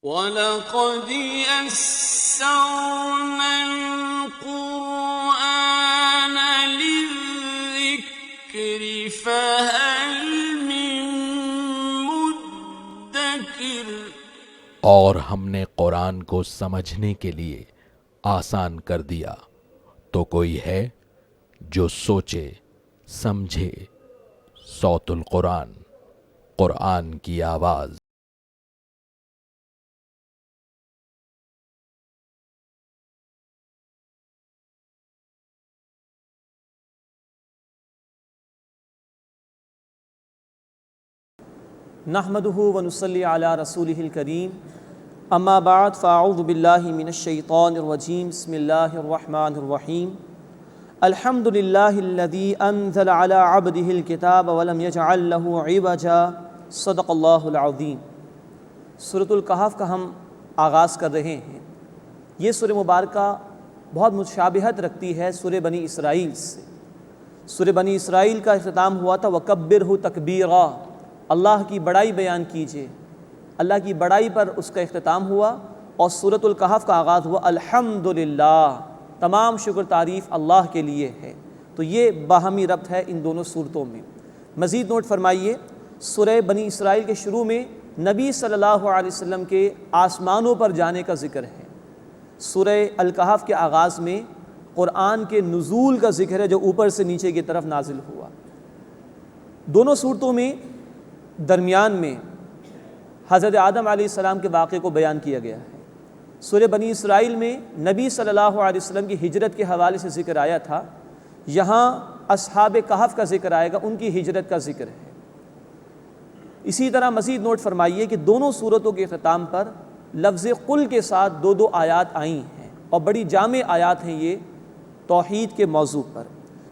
وَلَقَدْ يَسَّرْنَا الْقُرْآنَ لِلذِّكْرِ فَهَلْ مِن مُّدَّكِرٍ۔ اور ہم نے قرآن کو سمجھنے کے لیے آسان کر دیا، تو کوئی ہے جو سوچے سمجھے۔ صوت القرآن، قرآن کی آواز۔ نحمدہ ونصلی علی رسولہ الکریم، اما بعد فاعوذ باللہ من الشیطان الرجیم، بسم اللہ الرحمن الرحیم۔ الحمد للہ الذی انزل علی عبدہ الکتاب ولم یجعل لہ عوجا، صدق اللہ العظیم۔ سورۃ الکہف کا ہم آغاز کر رہے ہیں۔ یہ سورہ مبارکہ بہت مشابہت رکھتی ہے سورہ بنی اسرائیل سے۔ سورہ بنی اسرائیل کا اختتام ہوا تھا وَكَبِّرْهُ تَكْبِيرًا، اللہ کی بڑائی بیان کیجئے، اللہ کی بڑائی پر اس کا اختتام ہوا۔ اور سورۃ الکہف کا آغاز ہوا الحمدللہ، تمام شکر تعریف اللہ کے لیے ہے۔ تو یہ باہمی ربط ہے ان دونوں صورتوں میں۔ مزید نوٹ فرمائیے، سورہ بنی اسرائیل کے شروع میں نبی صلی اللہ علیہ وسلم کے آسمانوں پر جانے کا ذکر ہے۔ سورہ الکہف کے آغاز میں قرآن کے نزول کا ذکر ہے جو اوپر سے نیچے کی طرف نازل ہوا۔ دونوں صورتوں میں درمیان میں حضرت آدم علیہ السلام کے واقعے کو بیان کیا گیا ہے۔ سورہ بنی اسرائیل میں نبی صلی اللہ علیہ وسلم کی ہجرت کے حوالے سے ذکر آیا تھا، یہاں اصحاب کہف کا ذکر آئے گا، ان کی ہجرت کا ذکر ہے۔ اسی طرح مزید نوٹ فرمائیے کہ دونوں صورتوں کے اختتام پر لفظ قل کے ساتھ دو آیات آئی ہیں، اور بڑی جامع آیات ہیں یہ توحید کے موضوع پر۔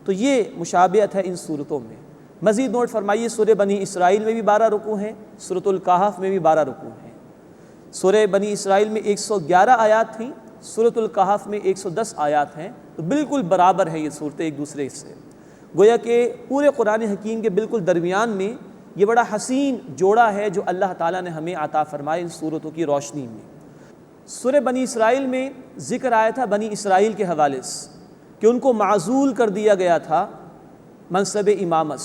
تو یہ مشابہت ہے ان صورتوں میں۔ مزید نوٹ فرمائیے، سورہ بنی اسرائیل میں بھی 12 رکوع ہیں، سورۃ الکہف میں بھی 12 رکوع ہیں۔ سورہ بنی اسرائیل میں 111 آیات تھیں، سورۃ الکہف میں 110 آیات ہیں، تو بالکل برابر ہیں یہ صورتیں ایک دوسرے سے۔ گویا کہ پورے قرآن حکیم کے بالکل درمیان میں یہ بڑا حسین جوڑا ہے جو اللہ تعالیٰ نے ہمیں عطا فرمائے ان صورتوں کی روشنی میں۔ سورہ بنی اسرائیل میں ذکر آیا تھا بنی اسرائیل کے حوالے سے کہ ان کو معزول کر دیا گیا تھا منصب امامت،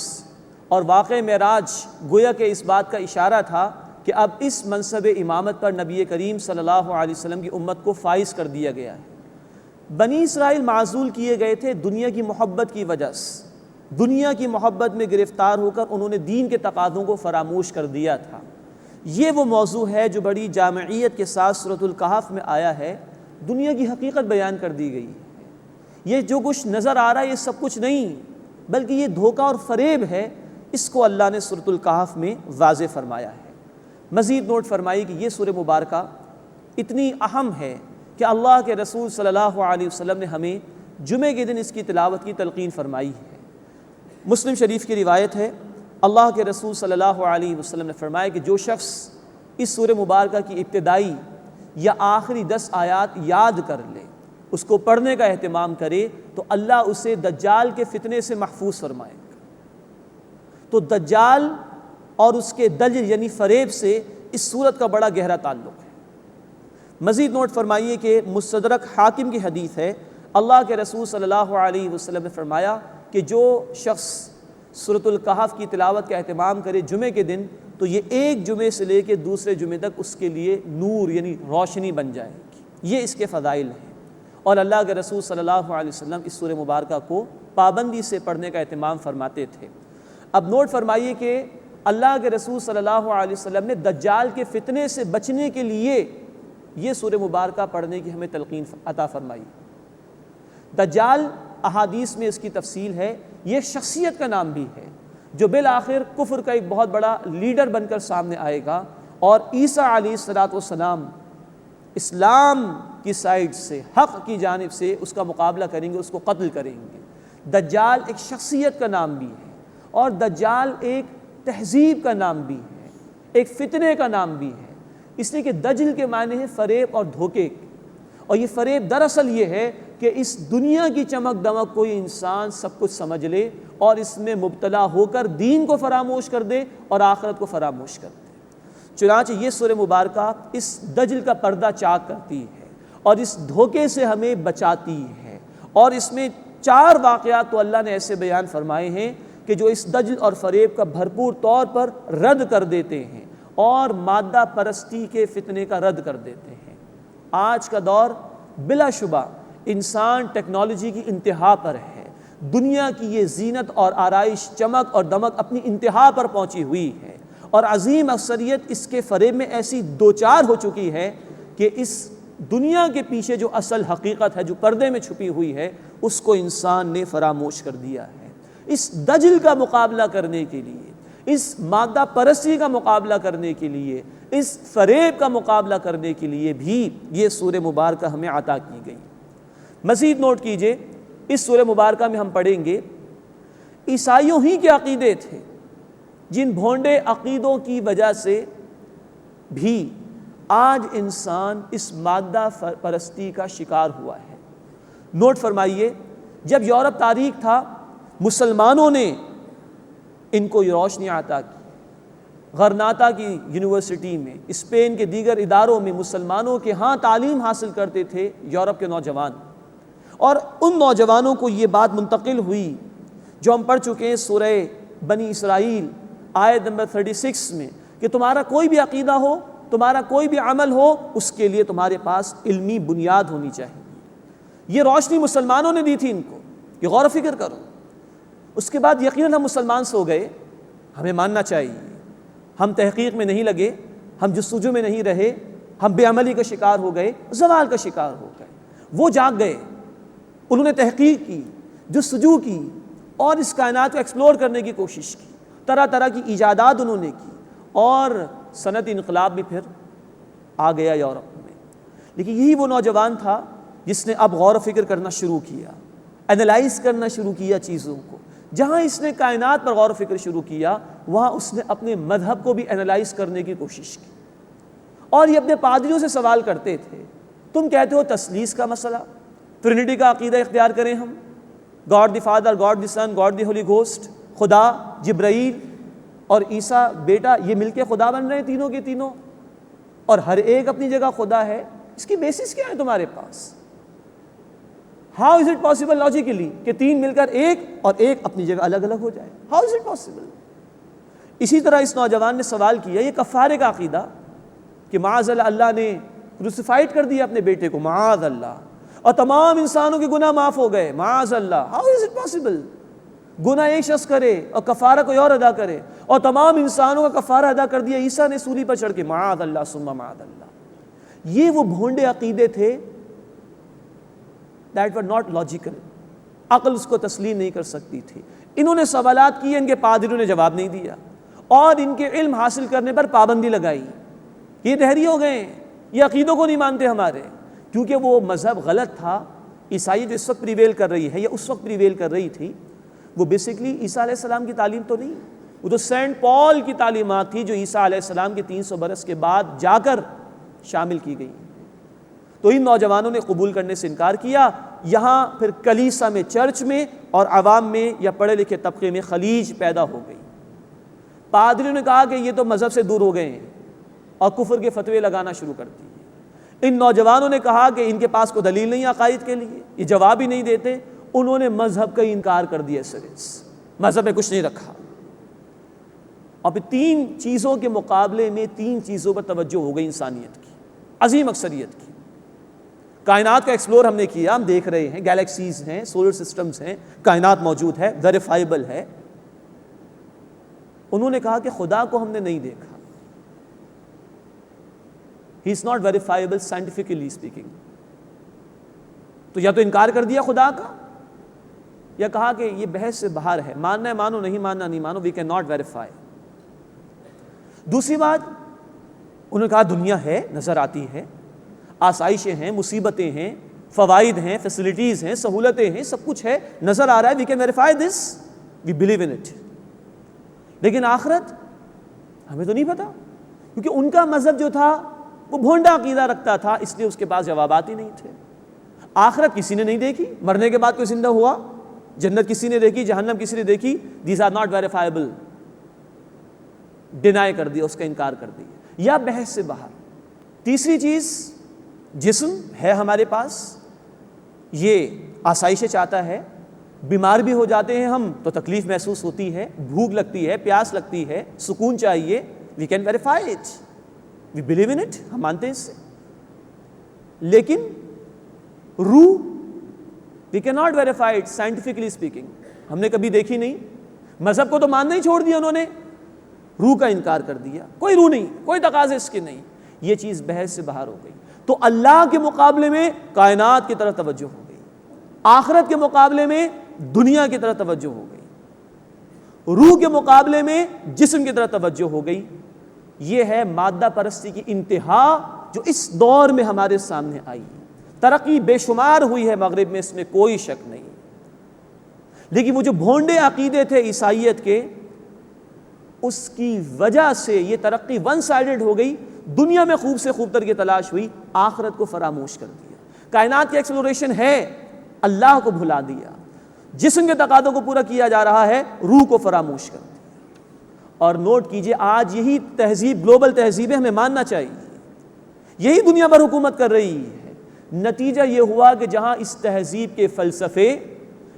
اور واقعہ معراج گویا کہ اس بات کا اشارہ تھا کہ اب اس منصب امامت پر نبی کریم صلی اللہ علیہ وسلم کی امت کو فائز کر دیا گیا ہے۔ بنی اسرائیل معزول کیے گئے تھے دنیا کی محبت کی وجہ سے، دنیا کی محبت میں گرفتار ہو کر انہوں نے دین کے تقاضوں کو فراموش کر دیا تھا۔ یہ وہ موضوع ہے جو بڑی جامعیت کے ساتھ سورۃ الکہف میں آیا ہے، دنیا کی حقیقت بیان کر دی گئی ہے۔ یہ جو کچھ نظر آ رہا ہے یہ سب کچھ نہیں، بلکہ یہ دھوکہ اور فریب ہے، اس کو اللہ نے سورۃ الکہف میں واضح فرمایا ہے۔ مزید نوٹ فرمائی کہ یہ سورہ مبارکہ اتنی اہم ہے کہ اللہ کے رسول صلی اللہ علیہ وسلم نے ہمیں جمعے کے دن اس کی تلاوت کی تلقین فرمائی ہے۔ مسلم شریف کی روایت ہے، اللہ کے رسول صلی اللہ علیہ وسلم نے فرمایا کہ جو شخص اس سورہ مبارکہ کی ابتدائی یا آخری 10 آیات یاد کر لے، اس کو پڑھنے کا اہتمام کرے، تو اللہ اسے دجال کے فتنے سے محفوظ فرمائے گا۔ تو دجال اور اس کے دجل یعنی فریب سے اس صورت کا بڑا گہرا تعلق ہے۔ مزید نوٹ فرمائیے کہ مستدرک حاکم کی حدیث ہے، اللہ کے رسول صلی اللہ علیہ وسلم نے فرمایا کہ جو شخص سورۃ الکہف کی تلاوت کا اہتمام کرے جمعے کے دن، تو یہ ایک جمعے سے لے کے دوسرے جمعے تک اس کے لیے نور یعنی روشنی بن جائے گی۔ یہ اس کے فضائل ہیں، اور اللہ کے رسول صلی اللہ علیہ وسلم اس سورہ مبارکہ کو پابندی سے پڑھنے کا اہتمام فرماتے تھے۔ اب نوٹ فرمائیے کہ اللہ کے رسول صلی اللہ علیہ وسلم نے دجال کے فتنے سے بچنے کے لیے یہ سورہ مبارکہ پڑھنے کی ہمیں تلقین عطا فرمائی۔ دجال احادیث میں اس کی تفصیل ہے، یہ شخصیت کا نام بھی ہے جو بالآخر کفر کا ایک بہت بڑا لیڈر بن کر سامنے آئے گا، اور عیسیٰ علیہ السلام اسلام کی سائڈ سے، حق کی جانب سے اس کا مقابلہ کریں گے، اس کو قتل کریں گے۔ دجال ایک شخصیت کا نام بھی ہے، اور دجال ایک تہذیب کا نام بھی ہے، ایک فتنے کا نام بھی ہے، اس لیے کہ دجل کے معنی ہے فریب اور دھوکے، اور یہ فریب دراصل یہ ہے کہ اس دنیا کی چمک دمک کوئی انسان سب کچھ سمجھ لے اور اس میں مبتلا ہو کر دین کو فراموش کر دے اور آخرت کو فراموش کر دے۔ چنانچہ یہ سورہ مبارکہ اس دجل کا پردہ چاک کرتی ہے اور اس دھوکے سے ہمیں بچاتی ہے، اور اس میں 4 واقعات تو اللہ نے ایسے بیان فرمائے ہیں کہ جو اس دجل اور فریب کا بھرپور طور پر رد کر دیتے ہیں اور مادہ پرستی کے فتنے کا رد کر دیتے ہیں۔ آج کا دور بلا شبہ انسان ٹیکنالوجی کی انتہا پر ہے، دنیا کی یہ زینت اور آرائش، چمک اور دمک اپنی انتہا پر پہنچی ہوئی ہے، اور عظیم اکثریت اس کے فریب میں ایسی دوچار ہو چکی ہے کہ اس دنیا کے پیچھے جو اصل حقیقت ہے، جو پردے میں چھپی ہوئی ہے، اس کو انسان نے فراموش کر دیا ہے۔ اس دجل کا مقابلہ کرنے کے لیے، اس مادہ پرستی کا مقابلہ کرنے کے لیے، اس فریب کا مقابلہ کرنے کے لیے بھی یہ سورہ مبارکہ ہمیں عطا کی گئی۔ مزید نوٹ کیجئے، اس سورہ مبارکہ میں ہم پڑھیں گے عیسائیوں ہی کے عقیدے تھے جن بھونڈے عقیدوں کی وجہ سے بھی آج انسان اس مادہ پرستی کا شکار ہوا ہے۔ نوٹ فرمائیے، جب یورپ تاریخ تھا، مسلمانوں نے ان کو یہ روشنی عطا کی۔ غرناطہ کی یونیورسٹی میں، اسپین کے دیگر اداروں میں مسلمانوں کے ہاں تعلیم حاصل کرتے تھے یورپ کے نوجوان، اور ان نوجوانوں کو یہ بات منتقل ہوئی جو ہم پڑھ چکے ہیں سورہ بنی اسرائیل آیت نمبر 36 میں، کہ تمہارا کوئی بھی عقیدہ ہو، تمہارا کوئی بھی عمل ہو، اس کے لیے تمہارے پاس علمی بنیاد ہونی چاہیے۔ یہ روشنی مسلمانوں نے دی تھی ان کو کہ غور و فکر کرو۔ اس کے بعد یقیناً ہم مسلمان سو گئے، ہمیں ماننا چاہیے، ہم تحقیق میں نہیں لگے، ہم جستجو میں نہیں رہے، ہم بے عملی کا شکار ہو گئے، زوال کا شکار ہو گئے۔ وہ جاگ گئے، انہوں نے تحقیق کی، جستجو کی، اور اس کائنات کو ایکسپلور کرنے کی کوشش کی، طرح طرح کی ایجادات انہوں نے کی، اور صنعتی انقلاب بھی پھر آ گیا یورپ میں۔ لیکن یہی وہ نوجوان تھا جس نے اب غور و فکر کرنا شروع کیا، انالائز کرنا شروع کیا چیزوں کو۔ جہاں اس نے کائنات پر غور و فکر شروع کیا، وہاں اس نے اپنے مذہب کو بھی انالائز کرنے کی کوشش کی، اور یہ اپنے پادریوں سے سوال کرتے تھے، تم کہتے ہو تثلیث کا مسئلہ، ٹرینٹی کا عقیدہ اختیار کریں ہم، God the Father, God the Son, God the Holy Ghost, خدا، جبرائیل اور عیسیٰ بیٹا، یہ مل کے خدا بن رہے ہیں تینوں کے تینوں، اور ہر ایک اپنی جگہ خدا ہے۔ اس کی بیسس کیا ہے تمہارے پاس؟ How is it possible logically کہ 3 مل کر ایک اور ایک اپنی جگہ الگ الگ ہو جائے؟ How is it possible? اسی طرح اس نوجوان نے سوال کیا، یہ کفارے کا عقیدہ کہ معاذ اللہ نے کروسیفائڈ کر دیا اپنے بیٹے کو، معاذ اللہ، اور تمام انسانوں کے گناہ معاف ہو گئے، معاذ اللہ، ہاؤ از اٹ پاسبل؟ گناہ ایک شخص کرے اور کفارہ کوئی اور ادا کرے، اور تمام انسانوں کا کفارہ ادا کر دیا عیسیٰ نے سولی پر چڑھ کے، معاذ اللہ ثم معاذ اللہ۔ یہ وہ بھونڈے عقیدے تھے that were not logical، عقل اس کو تسلیم نہیں کر سکتی تھی۔ انہوں نے سوالات کیے، ان کے پادریوں نے جواب نہیں دیا، اور ان کے علم حاصل کرنے پر پابندی لگائی۔ یہ دہری ہو گئے، یہ عقیدوں کو نہیں مانتے ہمارے، کیونکہ وہ مذہب غلط تھا۔ عیسائی جو اس وقت پریویل کر رہی ہے یا اس وقت پریویل کر رہی تھی، وہ بیسکلی عیسیٰ علیہ السلام کی تعلیم تو نہیں، وہ تو سینٹ پال کی تعلیمات تھی جو عیسیٰ علیہ السلام کے 300 برس کے بعد جا کر شامل کی گئی۔ تو ان نوجوانوں نے قبول کرنے سے انکار کیا۔ یہاں پھر کلیسا میں، چرچ میں اور عوام میں یا پڑھے لکھے طبقے میں خلیج پیدا ہو گئی۔ پادریوں نے کہا کہ یہ تو مذہب سے دور ہو گئے ہیں، اور کفر کے فتوے لگانا شروع کر دیے۔ ان نوجوانوں نے کہا کہ ان کے پاس کوئی دلیل نہیں عقائد کے لیے، یہ جواب ہی نہیں دیتے، انہوں نے مذہب کا انکار کر دیا، مذہب میں کچھ نہیں رکھا۔ اور پھر 3 چیزوں کے مقابلے میں 3 چیزوں پر توجہ ہو گئی انسانیت کی، عظیم اکثریت کی۔ کائنات کا ایکسپلور ہم نے کیا، ہم دیکھ رہے ہیں، گیلیکسیز ہیں، سولر سسٹمز ہیں، کائنات موجود ہے، ویریفائبل ہے۔ انہوں نے کہا کہ خدا کو ہم نے نہیں دیکھا، he is not verifiable scientifically speaking. تو یا تو انکار کر دیا خدا کا، یا کہا کہ یہ بحث سے باہر ہے، ماننا ہے مانو، نہیں ماننا نہیں مانو، وی کین ناٹ ویریفائی۔ دوسری بات، انہوں نے کہا دنیا ہے، نظر آتی ہے، آسائشیں ہیں، مصیبتیں ہیں، فوائد ہیں، فیسلٹیز ہیں، سہولتیں ہیں، سب کچھ ہے، نظر آ رہا ہے، we can verify this, we believe in it. لیکن آخرت ہمیں تو نہیں پتا، کیونکہ ان کا مذہب جو تھا وہ بھونڈا عقیدہ رکھتا تھا، اس لیے اس کے پاس جوابات ہی نہیں تھے۔ آخرت کسی نے نہیں دیکھی، مرنے کے بعد کوئی زندہ ہوا، جنت کسی نے دیکھی، جہنم کسی نے دیکھی، these are not verifiable, deny کر دیا، اس کا انکار کر دیا۔ یا بحث سے باہر۔ تیسری چیز، جسم ہے ہمارے پاس، یہ آسائشیں چاہتا ہے، بیمار بھی ہو جاتے ہیں ہم تو تکلیف محسوس ہوتی ہے، بھوک لگتی ہے، پیاس لگتی ہے، سکون چاہیے، we can verify it, we believe in it, ہم مانتے ہیں اس سے۔ لیکن روح we can not verify it scientifically speaking, ہم نے کبھی دیکھی نہیں۔ مذہب کو تو ماننا ہی چھوڑ دیا انہوں نے، روح کا انکار کر دیا، کوئی روح نہیں، کوئی تقاضے اس کے نہیں، یہ چیز بحث سے باہر ہو گئی۔ تو اللہ کے مقابلے میں کائنات کی طرف توجہ ہو گئی، آخرت کے مقابلے میں دنیا کی طرف توجہ ہو گئی، روح کے مقابلے میں جسم کی طرف توجہ ہو گئی۔ یہ ہے مادہ پرستی کی انتہا جو اس دور میں ہمارے سامنے آئی۔ ترقی بے شمار ہوئی ہے مغرب میں، اس میں کوئی شک نہیں، لیکن وہ جو بھونڈے عقیدے تھے عیسائیت کے، اس کی وجہ سے یہ ترقی ون سائیڈڈ ہو گئی، دنیا میں خوب سے خوب تر کی تلاش ہوئی، آخرت کو فراموش کر دیا۔ کائنات کی ایکسپلوریشن ہے، اللہ کو بھلا دیا، جسم کے تقاضوں کو پورا کیا جا رہا ہے، روح کو فراموش کر دیا۔ اور نوٹ کیجئے، آج یہی تہذیب، گلوبل تہذیبیں ہمیں ماننا چاہیے، یہی دنیا پر حکومت کر رہی ہے۔ نتیجہ یہ ہوا کہ جہاں اس تہذیب کے فلسفے،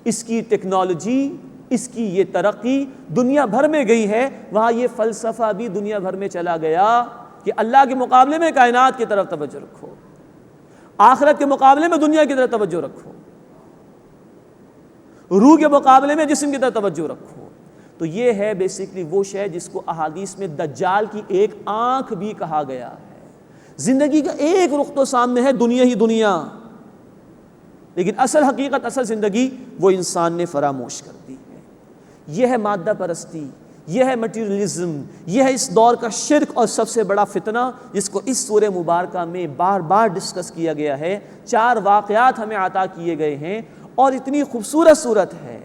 اس کی ٹیکنالوجی، اس کی یہ ترقی دنیا بھر میں گئی ہے، وہاں یہ فلسفہ بھی دنیا بھر میں چلا گیا کہ اللہ کے مقابلے میں کائنات کی طرف توجہ رکھو، آخرت کے مقابلے میں دنیا کی طرف توجہ رکھو، روح کے مقابلے میں جسم کی طرف توجہ رکھو۔ تو یہ ہے بیسیکلی وہ شے جس کو احادیث میں دجال کی ایک آنکھ بھی کہا گیا ہے۔ زندگی کا ایک رخ تو سامنے ہے، دنیا ہی دنیا، لیکن اصل حقیقت، اصل زندگی وہ انسان نے فراموش کر دی ہے۔ یہ ہے مادہ پرستی، یہ ہے مٹیریلزم، یہ ہے اس دور کا شرک اور سب سے بڑا فتنہ جس کو اس سورہ مبارکہ میں بار بار ڈسکس کیا گیا ہے۔ 4 واقعات ہمیں عطا کیے گئے ہیں، اور اتنی خوبصورت صورت ہے،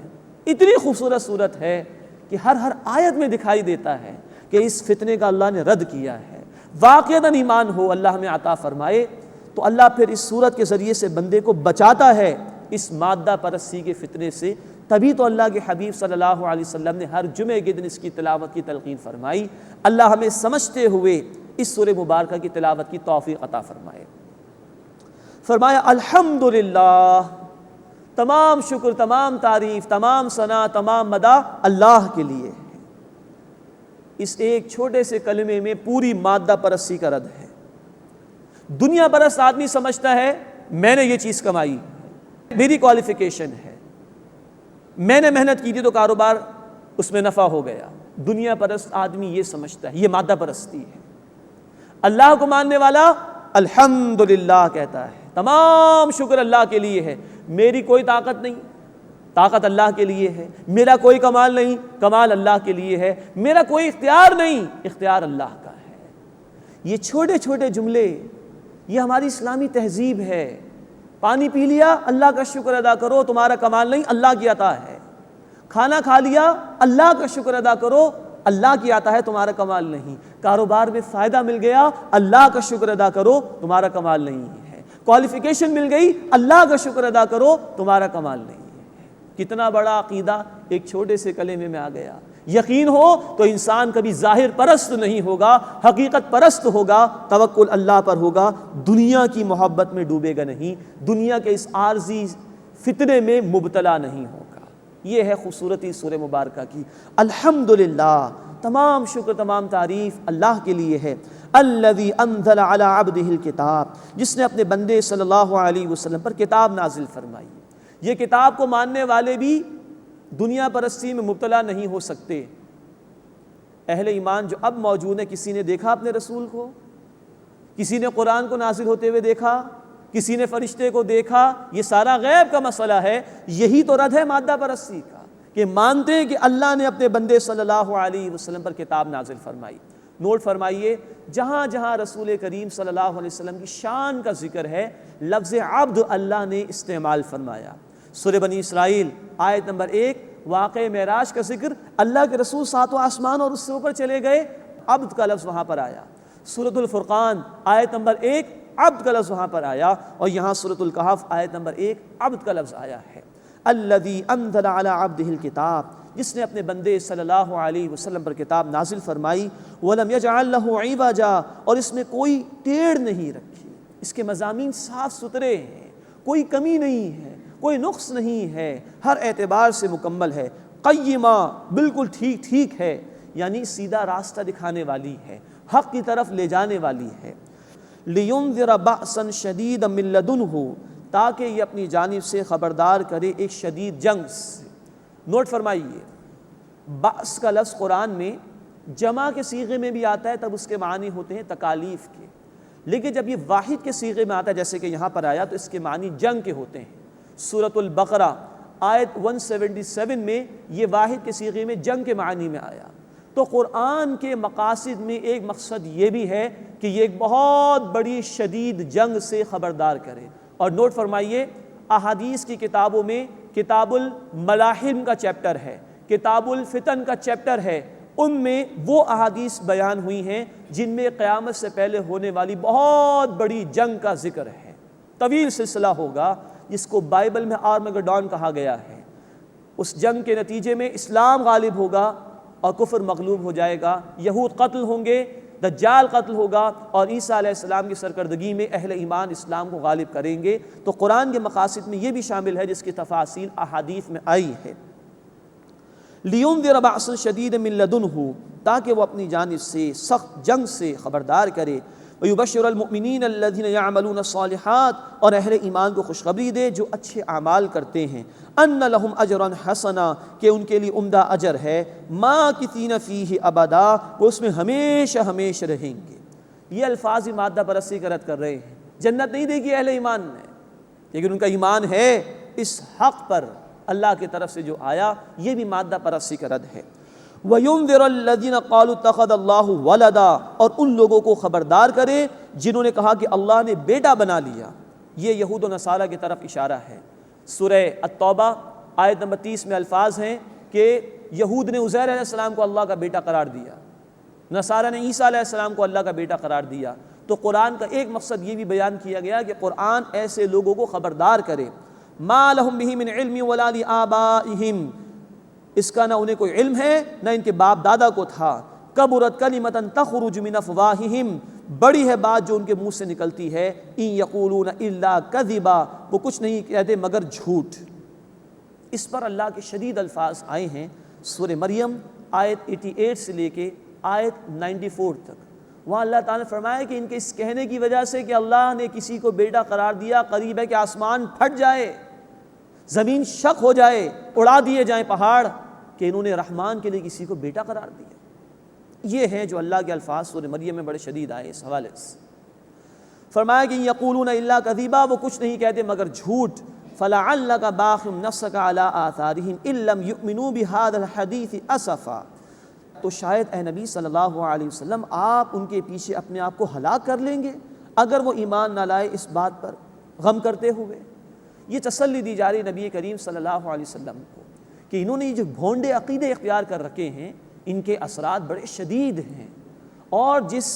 اتنی خوبصورت صورت ہے کہ ہر آیت میں دکھائی دیتا ہے کہ اس فتنے کا اللہ نے رد کیا ہے۔ واقعتاً ایمان ہو، اللہ ہمیں عطا فرمائے، تو اللہ پھر اس صورت کے ذریعے سے بندے کو بچاتا ہے اس مادہ پرستی کے فتنے سے۔ تبھی تو اللہ کے حبیب صلی اللہ علیہ وسلم نے ہر جمعے کے دن اس کی تلاوت کی تلقین فرمائی۔ اللہ ہمیں سمجھتے ہوئے اس سورہ مبارکہ کی تلاوت کی توفیق عطا فرمائے۔ فرمایا الحمدللہ، تمام شکر، تمام تعریف، تمام ثنا، تمام مدح اللہ کے لیے ہے۔ اس ایک چھوٹے سے کلمے میں پوری مادہ پرستی کا رد ہے۔ دنیا پرست آدمی سمجھتا ہے میں نے یہ چیز کمائی، میری کوالیفیکیشن ہے، میں نے محنت کی تھی تو کاروبار اس میں نفع ہو گیا۔ دنیا پرست آدمی یہ سمجھتا ہے، یہ مادہ پرستی ہے۔ اللہ کو ماننے والا الحمدللہ کہتا ہے، تمام شکر اللہ کے لیے ہے، میری کوئی طاقت نہیں، طاقت اللہ کے لیے ہے، میرا کوئی کمال نہیں، کمال اللہ کے لیے ہے، میرا کوئی اختیار نہیں، اختیار اللہ کا ہے۔ یہ چھوٹے چھوٹے جملے، یہ ہماری اسلامی تہذیب ہے۔ پانی پی لیا، اللہ کا شکر ادا کرو، تمہارا کمال نہیں، اللہ کی عطا ہے۔ کھانا کھا لیا، اللہ کا شکر ادا کرو، اللہ کی عطا ہے، تمہارا کمال نہیں۔ کاروبار میں فائدہ مل گیا، اللہ کا شکر ادا کرو، تمہارا کمال نہیں ہے۔ کوالیفیکیشن مل گئی، اللہ کا شکر ادا کرو، تمہارا کمال نہیں ہے۔ کتنا بڑا عقیدہ ایک چھوٹے سے کلمے میں آ گیا۔ یقین ہو تو انسان کبھی ظاہر پرست نہیں ہوگا، حقیقت پرست ہوگا، توکل اللہ پر ہوگا، دنیا کی محبت میں ڈوبے گا نہیں، دنیا کے اس عارضی فتنے میں مبتلا نہیں ہوگا۔ یہ ہے خوبصورتی سورہ مبارکہ کی۔ الحمدللہ، تمام شکر، تمام تعریف اللہ کے لیے ہے۔ الذی انزل علی عبدہ الکتاب، جس نے اپنے بندے صلی اللہ علیہ وسلم پر کتاب نازل فرمائی۔ یہ کتاب کو ماننے والے بھی دنیا پرستی میں مبتلا نہیں ہو سکتے۔ اہل ایمان جو اب موجود ہیں، کسی نے دیکھا اپنے رسول کو؟ کسی نے قرآن کو نازل ہوتے ہوئے دیکھا؟ کسی نے فرشتے کو دیکھا؟ یہ سارا غیب کا مسئلہ ہے۔ یہی تو رد ہے مادہ پرستی کا، کہ مانتے ہیں کہ اللہ نے اپنے بندے صلی اللہ علیہ وسلم پر کتاب نازل فرمائی۔ نوٹ فرمائیے، جہاں جہاں رسول کریم صلی اللہ علیہ وسلم کی شان کا ذکر ہے، لفظ عبد اللہ نے استعمال فرمایا۔ سورہ بنی اسرائیل آیت نمبر 1، واقع معراج کا ذکر، اللہ کے رسول 7واں آسمان اور اس سے اوپر چلے گئے، عبد کا لفظ وہاں پر آیا۔ سورۃ الفرقان آیت نمبر 1، عبد کا لفظ وہاں پر آیا، اور یہاں سورۃ الکہف آیت نمبر 1، عبد کا لفظ آیا ہے۔ الذی انزل علی عبدہ الکتاب، جس نے اپنے بندے صلی اللہ علیہ وسلم پر کتاب نازل فرمائی، وَلَمْ يَجْعَلْ لَهُ عِوَجًا، اور اس میں کوئی ٹیڑھ نہیں رکھی، اس کے مضامین صاف ستھرے ہیں، کوئی کمی نہیں ہے، کوئی نقص نہیں ہے، ہر اعتبار سے مکمل ہے، قیمہ بالکل ٹھیک ہے، یعنی سیدھا راستہ دکھانے والی ہے، حق کی طرف لے جانے والی ہے۔ لِيُنذِرَ بَأْسًا شَدِيدًا مِّن لَّدُنْهُ، تاکہ یہ اپنی جانب سے خبردار کرے ایک شدید جنگ سے۔ نوٹ فرمائیے، بأس کا لفظ قرآن میں جمع کے صیغے میں بھی آتا ہے، تب اس کے معنی ہوتے ہیں تکالیف کے، لیکن جب یہ واحد کے صیغے میں آتا ہے جیسے کہ یہاں پر آیا تو اس کے معنی جنگ کے ہوتے ہیں۔ سورۃ البقرہ آیت 177 میں یہ واحد کے صیغے میں جنگ کے معنی میں آیا۔ تو قرآن کے مقاصد میں ایک مقصد یہ بھی ہے کہ یہ ایک بہت بڑی شدید جنگ سے خبردار کرے۔ اور نوٹ فرمائیے، احادیث کی کتابوں میں کتاب الملاحم کا چیپٹر ہے، کتاب الفتن کا چیپٹر ہے، ان میں وہ احادیث بیان ہوئی ہیں جن میں قیامت سے پہلے ہونے والی بہت بڑی جنگ کا ذکر ہے۔ طویل سلسلہ ہوگا جس کو بائبل میں آرمگڈون کہا گیا ہے۔ اس جنگ کے نتیجے میں اسلام غالب ہوگا اور کفر مغلوب ہو جائے گا، یہود قتل ہوں گے، دجال قتل ہوگا، اور عیسیٰ علیہ السلام کی سرکردگی میں اہل ایمان اسلام کو غالب کریں گے۔ تو قرآن کے مقاصد میں یہ بھی شامل ہے جس کی تفاصیل احادیث میں آئی ہے۔ لِيُنذِرَ بَأْسًا شَدِيدًا مِّن لَّدُنْهُ، تاکہ وہ اپنی جانب سے سخت جنگ سے خبردار کرے۔ وَيُبَشِّرَ الْمُؤْمِنِينَ الَّذِينَ يَعْمَلُونَ الصَّالِحَاتِ، اور اہل ایمان کو خوشخبری دے جو اچھے اعمال کرتے ہیں، أَنَّ لَهُمْ أَجْرًا حَسَنًا، کہ ان کے لیے عمدہ اجر ہے، مَاكِثِينَ فِيهِ أَبَدًا، وہ اس میں ہمیشہ رہیں گے۔ یہ الفاظ مادہ پرستی کا رد کر رہے ہیں، جنت نہیں دے گی اہل ایمان نے، لیکن ان کا ایمان ہے اس حق پر اللہ کی طرف سے جو آیا، یہ بھی مادہ پرستی کا رد ہے۔ وَيُنذِرَ الَّذِينَ قَالُوا اتَّخَذَ اللَّهُ وَلَدًا، اور ان لوگوں کو خبردار کرے جنہوں نے کہا کہ اللہ نے بیٹا بنا لیا۔ یہ یہود و نصارہ کی طرف اشارہ ہے۔ سورہ التوبہ آیت نمبر 30 میں الفاظ ہیں کہ یہود نے عزیر علیہ السلام کو اللہ کا بیٹا قرار دیا، نصارہ نے عیسیٰ علیہ السلام کو اللہ کا بیٹا قرار دیا۔ تو قرآن کا ایک مقصد یہ بھی بیان کیا گیا کہ قرآن ایسے لوگوں کو خبردار کرے، مَا لَهُم بِهِ مِنْ عِلْمٍ وَلَا لِآبَائِهِمْ، اس کا نہ انہیں کوئی علم ہے نہ ان کے باپ دادا کو تھا۔ کبرت کلمۃ تخرج من افواہہم، بڑی ہے بات جو ان کے منہ سے نکلتی ہے، ان یقولون الا کذبا، وہ کچھ نہیں کہتے مگر جھوٹ۔ اس پر اللہ کے شدید الفاظ آئے ہیں سورہ مریم آیت 88 سے لے کے آیت 94 تک۔ وہاں اللہ تعالیٰ نے فرمایا کہ ان کے اس کہنے کی وجہ سے کہ اللہ نے کسی کو بیٹا قرار دیا، قریب ہے کہ آسمان پھٹ جائے، زمین شق ہو جائے، اڑا دیے جائیں پہاڑ، کہ انہوں نے رحمان کے لیے کسی کو بیٹا قرار دیا۔ یہ ہیں جو اللہ کے الفاظ سورہ مریم میں بڑے شدید آئے اس حوالے سے۔ فرمایا کہ یقولون الا کذبا، وہ کچھ نہیں کہتے مگر جھوٹ۔ فلعلک باخع نفسک علی آثارہم ان لم یؤمنوا بہذا الحدیث اسفا، تو شاید اے نبی صلی اللہ علیہ وسلم آپ ان کے پیچھے اپنے آپ کو ہلاک کر لیں گے اگر وہ ایمان نہ لائے اس بات پر غم کرتے ہوئے۔ یہ تسلی دی جا رہی نبی کریم صلی اللہ علیہ وسلم کو کہ انہوں نے جو بھونڈے عقیدے اختیار کر رکھے ہیں ان کے اثرات بڑے شدید ہیں، اور جس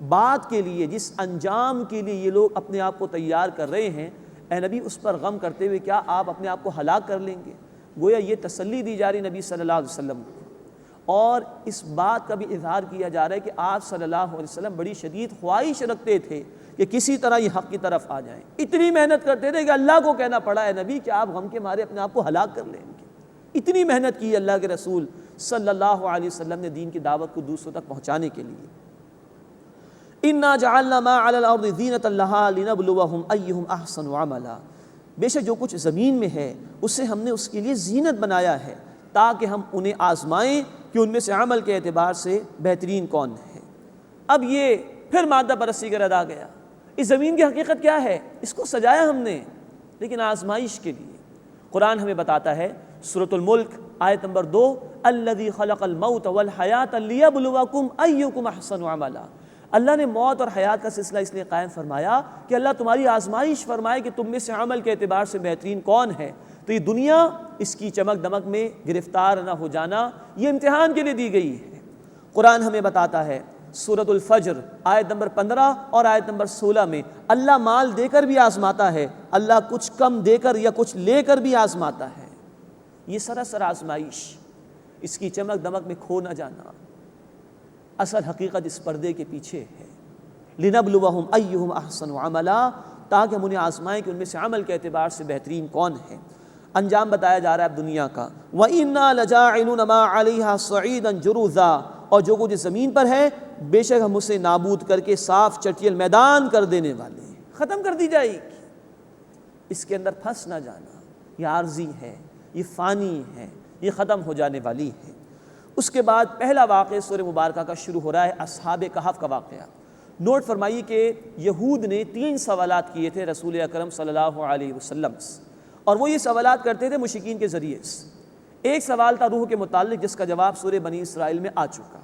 بات کے لیے، جس انجام کے لیے یہ لوگ اپنے آپ کو تیار کر رہے ہیں، اے نبی اس پر غم کرتے ہوئے کیا آپ اپنے آپ کو ہلاک کر لیں گے؟ گویا یہ تسلی دی جا رہی نبی صلی اللہ علیہ وسلم کو، اور اس بات کا بھی اظہار کیا جا رہا ہے کہ آپ صلی اللہ علیہ وسلم بڑی شدید خواہش رکھتے تھے کہ کسی طرح یہ حق کی طرف آ جائیں، اتنی محنت کرتے تھے کہ اللہ کو کہنا پڑا ہے نبی کہ آپ غم کے مارے اپنے آپ کو ہلاک کر لیں گے۔ اتنی محنت کی اللہ کے رسول صلی اللہ علیہ وسلم نے دین کی دعوت کو دوسروں تک پہنچانے کے لیے۔ اِنَّا جَعَلْنَا مَا عَلَى الْأَرْضِ زِينَةً لَهَا لِنَبْلُوَهُمْ أَيُّهُمْ أَحْسَنُ عَمَلًا، بے شک جو کچھ زمین میں ہے اسے ہم نے اس کے لیے زینت بنایا ہے تاکہ ہم انہیں آزمائیں کہ ان میں سے عمل کے اعتبار سے بہترین کون ہے۔ اب یہ پھر مادہ پرستی کا رد آ گیا۔ اس زمین کی حقیقت کیا ہے؟ اس کو سجایا ہم نے لیکن آزمائش کے لیے۔ قرآن ہمیں بتاتا ہے سورۃ الملک آیت نمبر 2، الذی خلق الموت والحیات لیبلوکم ایکم احسن عملا، اللہ نے موت اور حیات کا سلسلہ اس لیے قائم فرمایا کہ اللہ تمہاری آزمائش فرمائے کہ تم میں سے عمل کے اعتبار سے بہترین کون ہے۔ تو یہ دنیا، اس کی چمک دمک میں گرفتار نہ ہو جانا، یہ امتحان کے لیے دی گئی ہے۔ قرآن ہمیں بتاتا ہے سورۃ الفجر آیت نمبر 15 اور آیت نمبر 16 میں اللہ مال دے کر بھی آزماتا ہے، اللہ کچھ کم دے کر یا کچھ لے کر بھی آزماتا ہے۔ یہ سراسر آزمائش، اس کی چمک دمک میں کھو نہ جانا، اصل حقیقت اس پردے کے پیچھے ہے۔ لِنَبْلُوَهُمْ أَيُّهُمْ أَحْسَنُ عَمَلًا، تاکہ ہم انہیں آزمائیں کہ ان میں سے عمل کے اعتبار سے بہترین کون ہے۔ انجام بتایا جا رہا ہے اب دنیا کا، وَإِنَّا لَجَاعِلُونَ مَا عَلَيْهَا صَعِيدًا جُرُوزًا، اور جو کچھ زمین پر ہے بے شک ہم اسے نابود کر کے صاف چٹیل میدان کر دینے والے ہیں، ختم کر دی جائے گی۔ اس کے اندر پھنس نہ جانا، یہ عارضی ہے، یہ فانی ہے، یہ ختم ہو جانے والی ہے۔ اس کے بعد پہلا واقعہ سورہ مبارکہ کا شروع ہو رہا ہے اصحاب کہف کا واقعہ۔ نوٹ فرمائیے کہ یہود نے 3 سوالات کیے تھے رسول اکرم صلی اللہ علیہ وسلم سے، اور وہ یہ سوالات کرتے تھے مشرکین کے ذریعے سے۔ ایک سوال تھا روح کے متعلق جس کا جواب سورہ بنی اسرائیل میں آ چکا،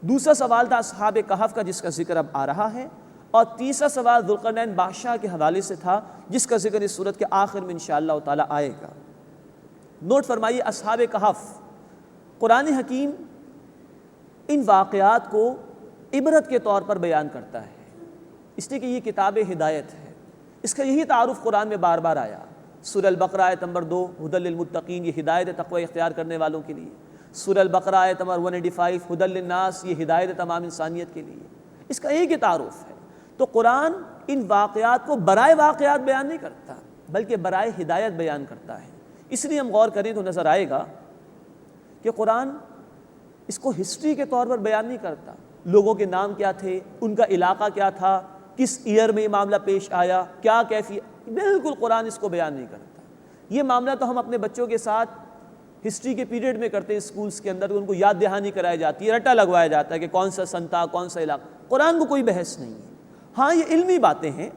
دوسرا سوال تھا اصحاب کہف کا جس کا ذکر اب آ رہا ہے، اور تیسرا سوال ذوالقرنین بادشاہ کے حوالے سے تھا جس کا ذکر اس صورت کے آخر میں انشاءاللہ تعالی آئے گا۔ نوٹ فرمائیے اصحاب کہف، قرآن حکیم ان واقعات کو عبرت کے طور پر بیان کرتا ہے، اس لیے کہ یہ کتاب ہدایت ہے۔ اس کا یہی تعارف قرآن میں بار بار آیا۔ سورہ البقرہ آیت نمبر 2 ھدی للمتقین، یہ ہدایت تقوی اختیار کرنے والوں کے لیے۔ سورہ البقرہ آیت نمبر 185 ھدی للناس، یہ ہدایت تمام انسانیت کے لیے۔ اس کا ایک ہی تعارف ہے۔ تو قرآن ان واقعات کو برائے واقعات بیان نہیں کرتا بلکہ برائے ہدایت بیان کرتا ہے۔ اس لیے ہم غور کریں تو نظر آئے گا کہ قرآن اس کو ہسٹری کے طور پر بیان نہیں کرتا، لوگوں کے نام کیا تھے، ان کا علاقہ کیا تھا، کس ایئر میں یہ معاملہ پیش آیا، کیا کیفیت، بالکل قرآن اس کو بیان نہیں کرتا۔ یہ معاملہ تو ہم اپنے بچوں کے ساتھ ہسٹری کے پیریڈ میں کرتے ہیں، اسکولز کے اندر ان کو یاد دہانی کرائی جاتی ہے، رٹا لگوایا جاتا ہے کہ کون سا سن تھا، کون سا علاقہ۔ قرآن کو کوئی بحث نہیں ہے۔ ہاں یہ علمی باتیں ہیں،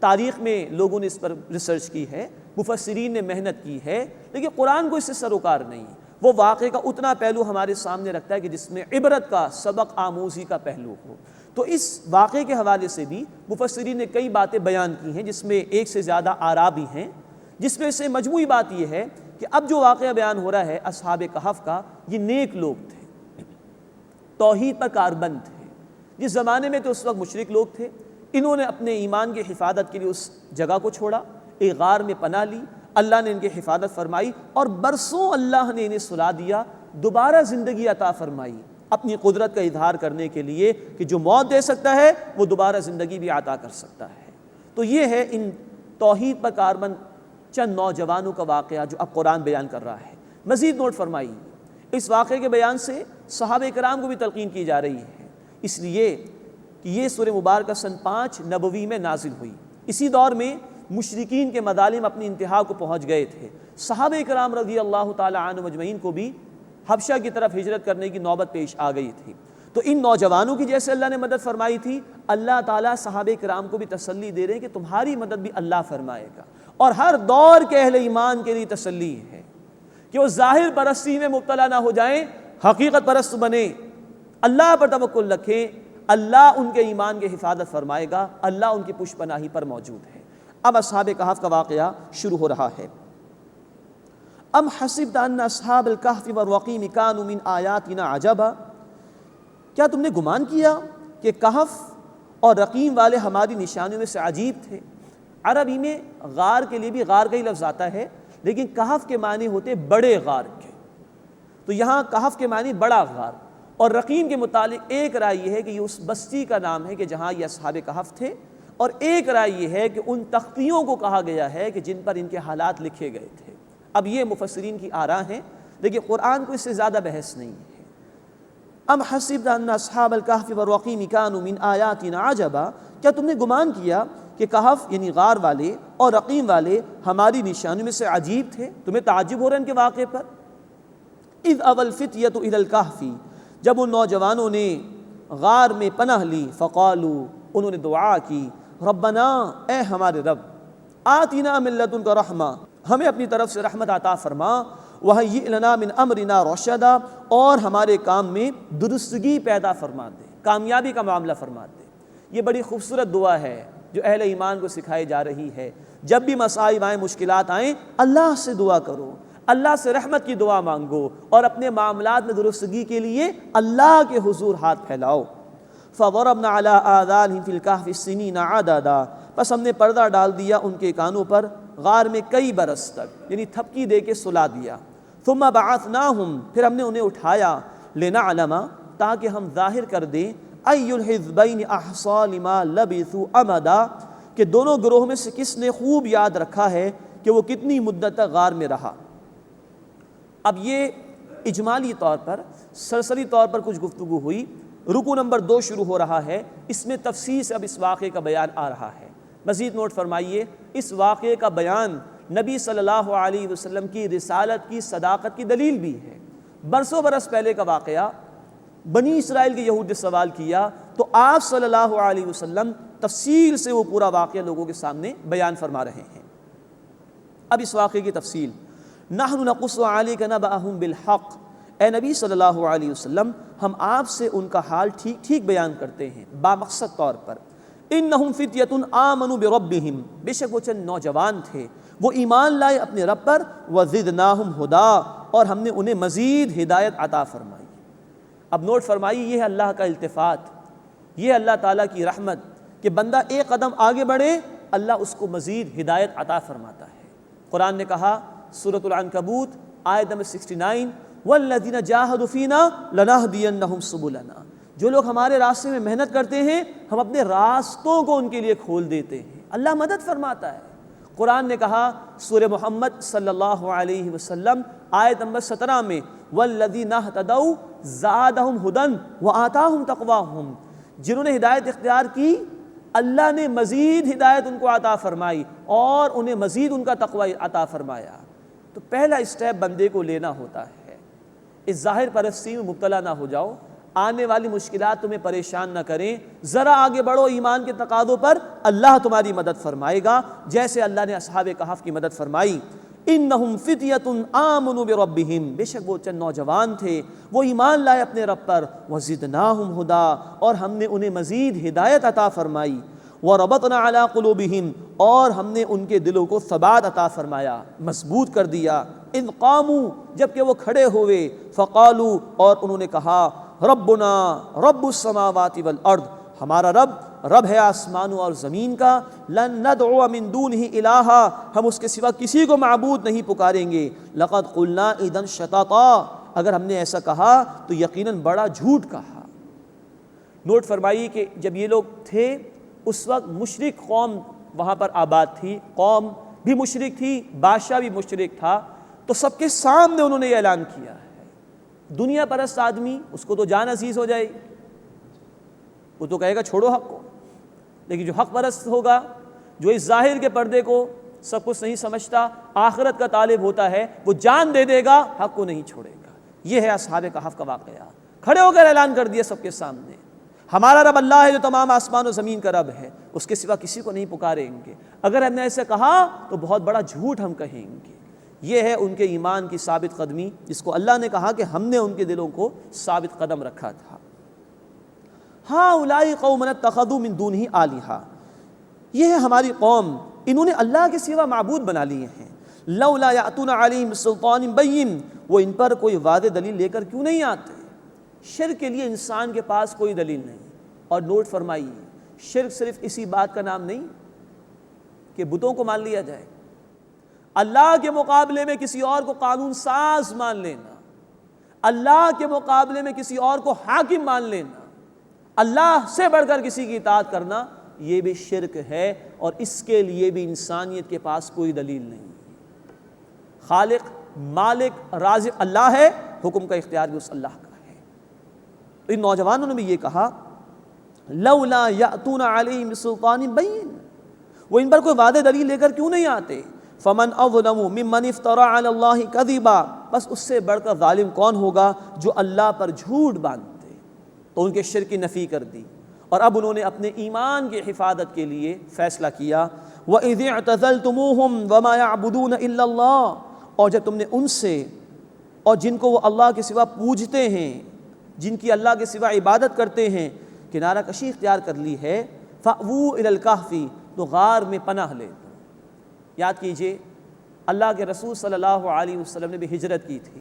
تاریخ میں لوگوں نے اس پر ریسرچ کی ہے، مفسرین نے محنت کی ہے، لیکن قرآن کو اس سے سروکار نہیں ہے۔ وہ واقعے کا اتنا پہلو ہمارے سامنے رکھتا ہے کہ جس میں عبرت کا، سبق آموزی کا پہلو ہو۔ تو اس واقعے کے حوالے سے بھی مفسرین نے کئی باتیں بیان کی ہیں، جس میں ایک سے زیادہ آراء بھی ہیں، جس میں سے مجموعی بات یہ ہے کہ اب جو واقعہ بیان ہو رہا ہے اصحاب کہف کا، یہ نیک لوگ تھے، توحید پر کاربند تھے۔ جس زمانے میں تو اس وقت مشرک لوگ تھے، انہوں نے اپنے ایمان کی حفاظت کے لیے اس جگہ کو چھوڑا، ایک غار میں پناہ لی، اللہ نے ان کی حفاظت فرمائی، اور برسوں اللہ نے انہیں سلا دیا، دوبارہ زندگی عطا فرمائی اپنی قدرت کا اظہار کرنے کے لیے کہ جو موت دے سکتا ہے وہ دوبارہ زندگی بھی عطا کر سکتا ہے۔ تو یہ ہے ان توحید پر کاربند چند نوجوانوں کا واقعہ جو اب قرآن بیان کر رہا ہے۔ مزید نوٹ فرمائی، اس واقعے کے بیان سے صحابہ کرام کو بھی تلقین کی جا رہی ہے، اس لیے کہ یہ سورہ مبارکہ سن 5 نبوی میں نازل ہوئی۔ اسی دور میں مشرکین کے مظالم اپنی انتہا کو پہنچ گئے تھے، صحابہ کرام رضی اللہ تعالی عنہم اجمعین کو بھی حبشہ کی طرف ہجرت کرنے کی نوبت پیش آ گئی تھی۔ تو ان نوجوانوں کی جیسے اللہ نے مدد فرمائی تھی، اللہ تعالیٰ صحابہ کرام کو بھی تسلی دے رہے ہیں کہ تمہاری مدد بھی اللہ فرمائے گا، اور ہر دور کے اہل ایمان کے لیے تسلی ہے کہ وہ ظاہر پرستی میں مبتلا نہ ہو جائیں، حقیقت پرست بنیں، اللہ پر توکل رکھیں، اللہ ان کے ایمان کی حفاظت فرمائے گا، اللہ ان کی پشت پناہی پر موجود ہے۔ اب اصحاب کہف کا واقعہ شروع ہو رہا ہے۔ ام حسبت ان اصحاب الکہف والرقیم کانوا من آیاتنا عجبا، کیا تم نے گمان کیا کہ کہف اور رقیم والے ہماری نشانیوں میں سے عجیب تھے؟ عربی میں غار کے لیے بھی غار کا ہی لفظ آتا ہے، لیکن کہف کے معنی ہوتے بڑے غار کے، تو یہاں کہف کے معنی بڑا غار، اور رقیم کے متعلق ایک رائے یہ ہے کہ یہ اس بستی کا نام ہے کہ جہاں یہ اصحاب کہف تھے، اور ایک رائے یہ ہے کہ ان تختیوں کو کہا گیا ہے کہ جن پر ان کے حالات لکھے گئے تھے۔ اب یہ مفسرین کی آراء ہیں، لیکن قرآن کو اس سے زیادہ بحث نہیں ہے۔ ام حسبت ان اصحاب الکہف والرقیم کانوا من آیاتنا عجبا، کیا تم نے گمان کیا کہ کہف یعنی غار والے اور رقیم والے ہماری نشانیوں میں سے عجیب تھے؟ تمہیں تعجب ہو رہا ہے ان کے واقعے پر؟ اذ اوى الفتیۃ الی الکہف، جب ان نوجوانوں نے غار میں پناہ لی، فقالوا، انہوں نے دعا کی، ربنا، اے ہمارے رب، آتنا من لدنک رحمہ، ہمیں اپنی طرف سے رحمت عطا فرما، وہیئ لنا من امرنا رشدا، اور ہمارے کام میں درستگی پیدا فرما دے، کامیابی کا معاملہ فرما دے۔ یہ بڑی خوبصورت دعا ہے جو اہل ایمان کو سکھائی جا رہی ہے۔ جب بھی مصائب آئیں، مشکلات آئیں، اللہ سے دعا کرو، اللہ سے رحمت کی دعا مانگو، اور اپنے معاملات میں درستگی کے لیے اللہ کے حضور ہاتھ پھیلاؤ۔ فَضَرَبْنَا عَلَىٰ آذَانِهِمْ فِي الْكَهْفِ السِّنِينَ عَدَدًا، پس ہم نے پردہ ڈال دیا ان کے کانوں پر غار میں کئی برس تک، یعنی تھپکی دے کے سلا دیا۔ ثم بعثناہم، پھر ہم نے انہیں اٹھایا، لنعلم، تاکہ ہم ظاہر کر دیں، ای الحزبین احصی لما لبثوا امدا، کہ دونوں گروہ میں سے کس نے خوب یاد رکھا ہے کہ وہ کتنی مدت تک غار میں رہا۔ اب یہ اجمالی طور پر، سرسری طور پر کچھ گفتگو ہوئی۔ رکوع نمبر 2 شروع ہو رہا ہے، اس میں تفصیل سے اب اس واقعے کا بیان آ رہا ہے۔ مزید نوٹ فرمائیے، اس واقعے کا بیان نبی صلی اللہ علیہ وسلم کی رسالت کی صداقت کی دلیل بھی ہے۔ برسوں برس پہلے کا واقعہ، بنی اسرائیل کے یہود نے سوال کیا تو آپ صلی اللہ علیہ وسلم تفصیل سے وہ پورا واقعہ لوگوں کے سامنے بیان فرما رہے ہیں۔ اب اس واقعے کی تفصیل، نحن نقص علیک نبأہم بالحق، اے نبی صلی اللہ علیہ وسلم ہم آپ سے ان کا حال ٹھیک ٹھیک بیان کرتے ہیں بامقصد طور پر۔ انہم فتیۃ آمنوا بربہم، بے شک وہ چند نوجوان تھے، وہ ایمان لائے اپنے رب پر، وزدناہم ہدا، اور ہم نے انہیں مزید ہدایت عطا فرمائی۔ اب نوٹ فرمائی، یہ ہے اللہ کا التفات، یہ اللہ تعالیٰ کی رحمت کہ بندہ ایک قدم آگے بڑھے، اللہ اس کو مزید ہدایت عطا فرماتا ہے۔ قرآن نے کہا سورۃ العنکبوت آیت نمبر 69، والذین جاہدوا فینا لنہدینہم سبلنا، جو لوگ ہمارے راستے میں محنت کرتے ہیں ہم اپنے راستوں کو ان کے لیے کھول دیتے ہیں۔ اللہ مدد فرماتا ہے۔ قرآن نے کہا سورہ محمد صلی اللہ علیہ وسلم آیت نمبر 17 میں، والذین اہتدوا زادہم ھدی وآتاہم تقواہم، جنہوں نے ہدایت اختیار کی اللہ نے مزید ہدایت ان کو عطا فرمائی اور انہیں مزید ان کا تقوی عطا فرمایا۔ تو پہلا اسٹیپ بندے کو لینا ہوتا ہے، اس ظاہر پرستی میں مبتلا نہ ہو جاؤ، آنے والی مشکلات تمہیں پریشان نہ کریں، ذرا آگے بڑھو ایمان کے تقاضوں پر، اللہ تمہاری مدد فرمائے گا، جیسے اللہ نے اصحاب کہف کی مدد فرمائی۔ انہم فتیۃ آمنوا بربہم، بے شک وہ چند نوجوان تھے، وہ ایمان لائے اپنے رب پر، وزدناہم ہدا، اور ہم نے انہیں مزید ہدایت عطا فرمائی، وربطنا علی قلوبہم، اور ہم نے ان کے دلوں کو ثبات عطا فرمایا، مضبوط کر دیا۔ اذ قاموا، جبکہ وہ کھڑے ہوئے، فقالوا، اور انہوں نے کہا، ربنا رب السماوات والارض، ہمارا رب ہے آسمانوں اور زمین کا، لن ندعو من دونہ الہا، ہم اس کے سوا کسی کو معبود نہیں پکاریں گے، لقد قلنا اذا شططا، اگر ہم نے ایسا کہا تو یقیناً بڑا جھوٹ کہا۔ نوٹ فرمائیے کہ جب یہ لوگ تھے اس وقت مشرک قوم وہاں پر آباد تھی، قوم بھی مشرک تھی، بادشاہ بھی مشرک تھا، تو سب کے سامنے انہوں نے یہ اعلان کیا ہے۔ دنیا پرست آدمی، اس کو تو جان عزیز ہو جائے گی، وہ تو کہے گا چھوڑو حق کو، لیکن جو حق پرست ہوگا، جو اس ظاہر کے پردے کو سب کچھ نہیں سمجھتا، آخرت کا طالب ہوتا ہے، وہ جان دے دے گا، حق کو نہیں چھوڑے گا۔ یہ ہے اصحاب کہف کا واقعہ، کھڑے ہو کر اعلان کر دیا سب کے سامنے، ہمارا رب اللہ ہے جو تمام آسمان و زمین کا رب ہے، اس کے سوا کسی کو نہیں پکاریں گے، اگر ہم نے ایسے کہا تو بہت بڑا جھوٹ ہم کہیں گے۔ یہ ہے ان کے ایمان کی ثابت قدمی، جس کو اللہ نے کہا کہ ہم نے ان کے دلوں کو ثابت قدم رکھا تھا۔ ہؤلاء قوم اتخذوا من دونہ آلہہ، یہ ہے ہماری قوم، انہوں نے اللہ کے سوا معبود بنا لیے ہیں۔ لولا یأتون علیہم بسلطان بین، وہ ان پر کوئی واضح دلیل لے کر کیوں نہیں آتے؟ شرک کے لیے انسان کے پاس کوئی دلیل نہیں۔ اور نوٹ فرمائیے، شرک صرف اسی بات کا نام نہیں کہ بتوں کو مان لیا جائے، اللہ کے مقابلے میں کسی اور کو قانون ساز مان لینا، اللہ کے مقابلے میں کسی اور کو حاکم مان لینا، اللہ سے بڑھ کر کسی کی اطاعت کرنا، یہ بھی شرک ہے، اور اس کے لیے بھی انسانیت کے پاس کوئی دلیل نہیں۔ خالق، مالک، رازق اللہ ہے، حکم کا اختیار بھی اس اللہ کا ہے۔ ان نوجوانوں نے بھی یہ کہا، لولا یأتون علیہم بسلطان بین، وہ ان پر کوئی واضح دلیل لے کر کیوں نہیں آتے؟ فمن اظلم ممن افترى علی اللہ کذبا، بس اس سے بڑھ کر ظالم کون ہوگا جو اللہ پر جھوٹ باندھتے۔ تو ان کے شرک کی نفی کر دی، اور اب انہوں نے اپنے ایمان کی حفاظت کے لیے فیصلہ کیا۔ وَإِذِ اعْتَزَلْتُمُوهُمْ وَمَا يَعْبُدُونَ إِلَّا اللَّهُ، اور جب تم نے ان سے اور جن کو وہ اللہ کے سوا پوجتے ہیں، جن کی اللہ کے سوا عبادت کرتے ہیں، کنارہ کشی اختیار کر لی ہے، فَأْوُوا إِلَى الْكَهْفِ، تو غار میں پناہ لے۔ یاد کیجئے، اللہ کے رسول صلی اللہ علیہ وسلم نے بھی ہجرت کی تھی،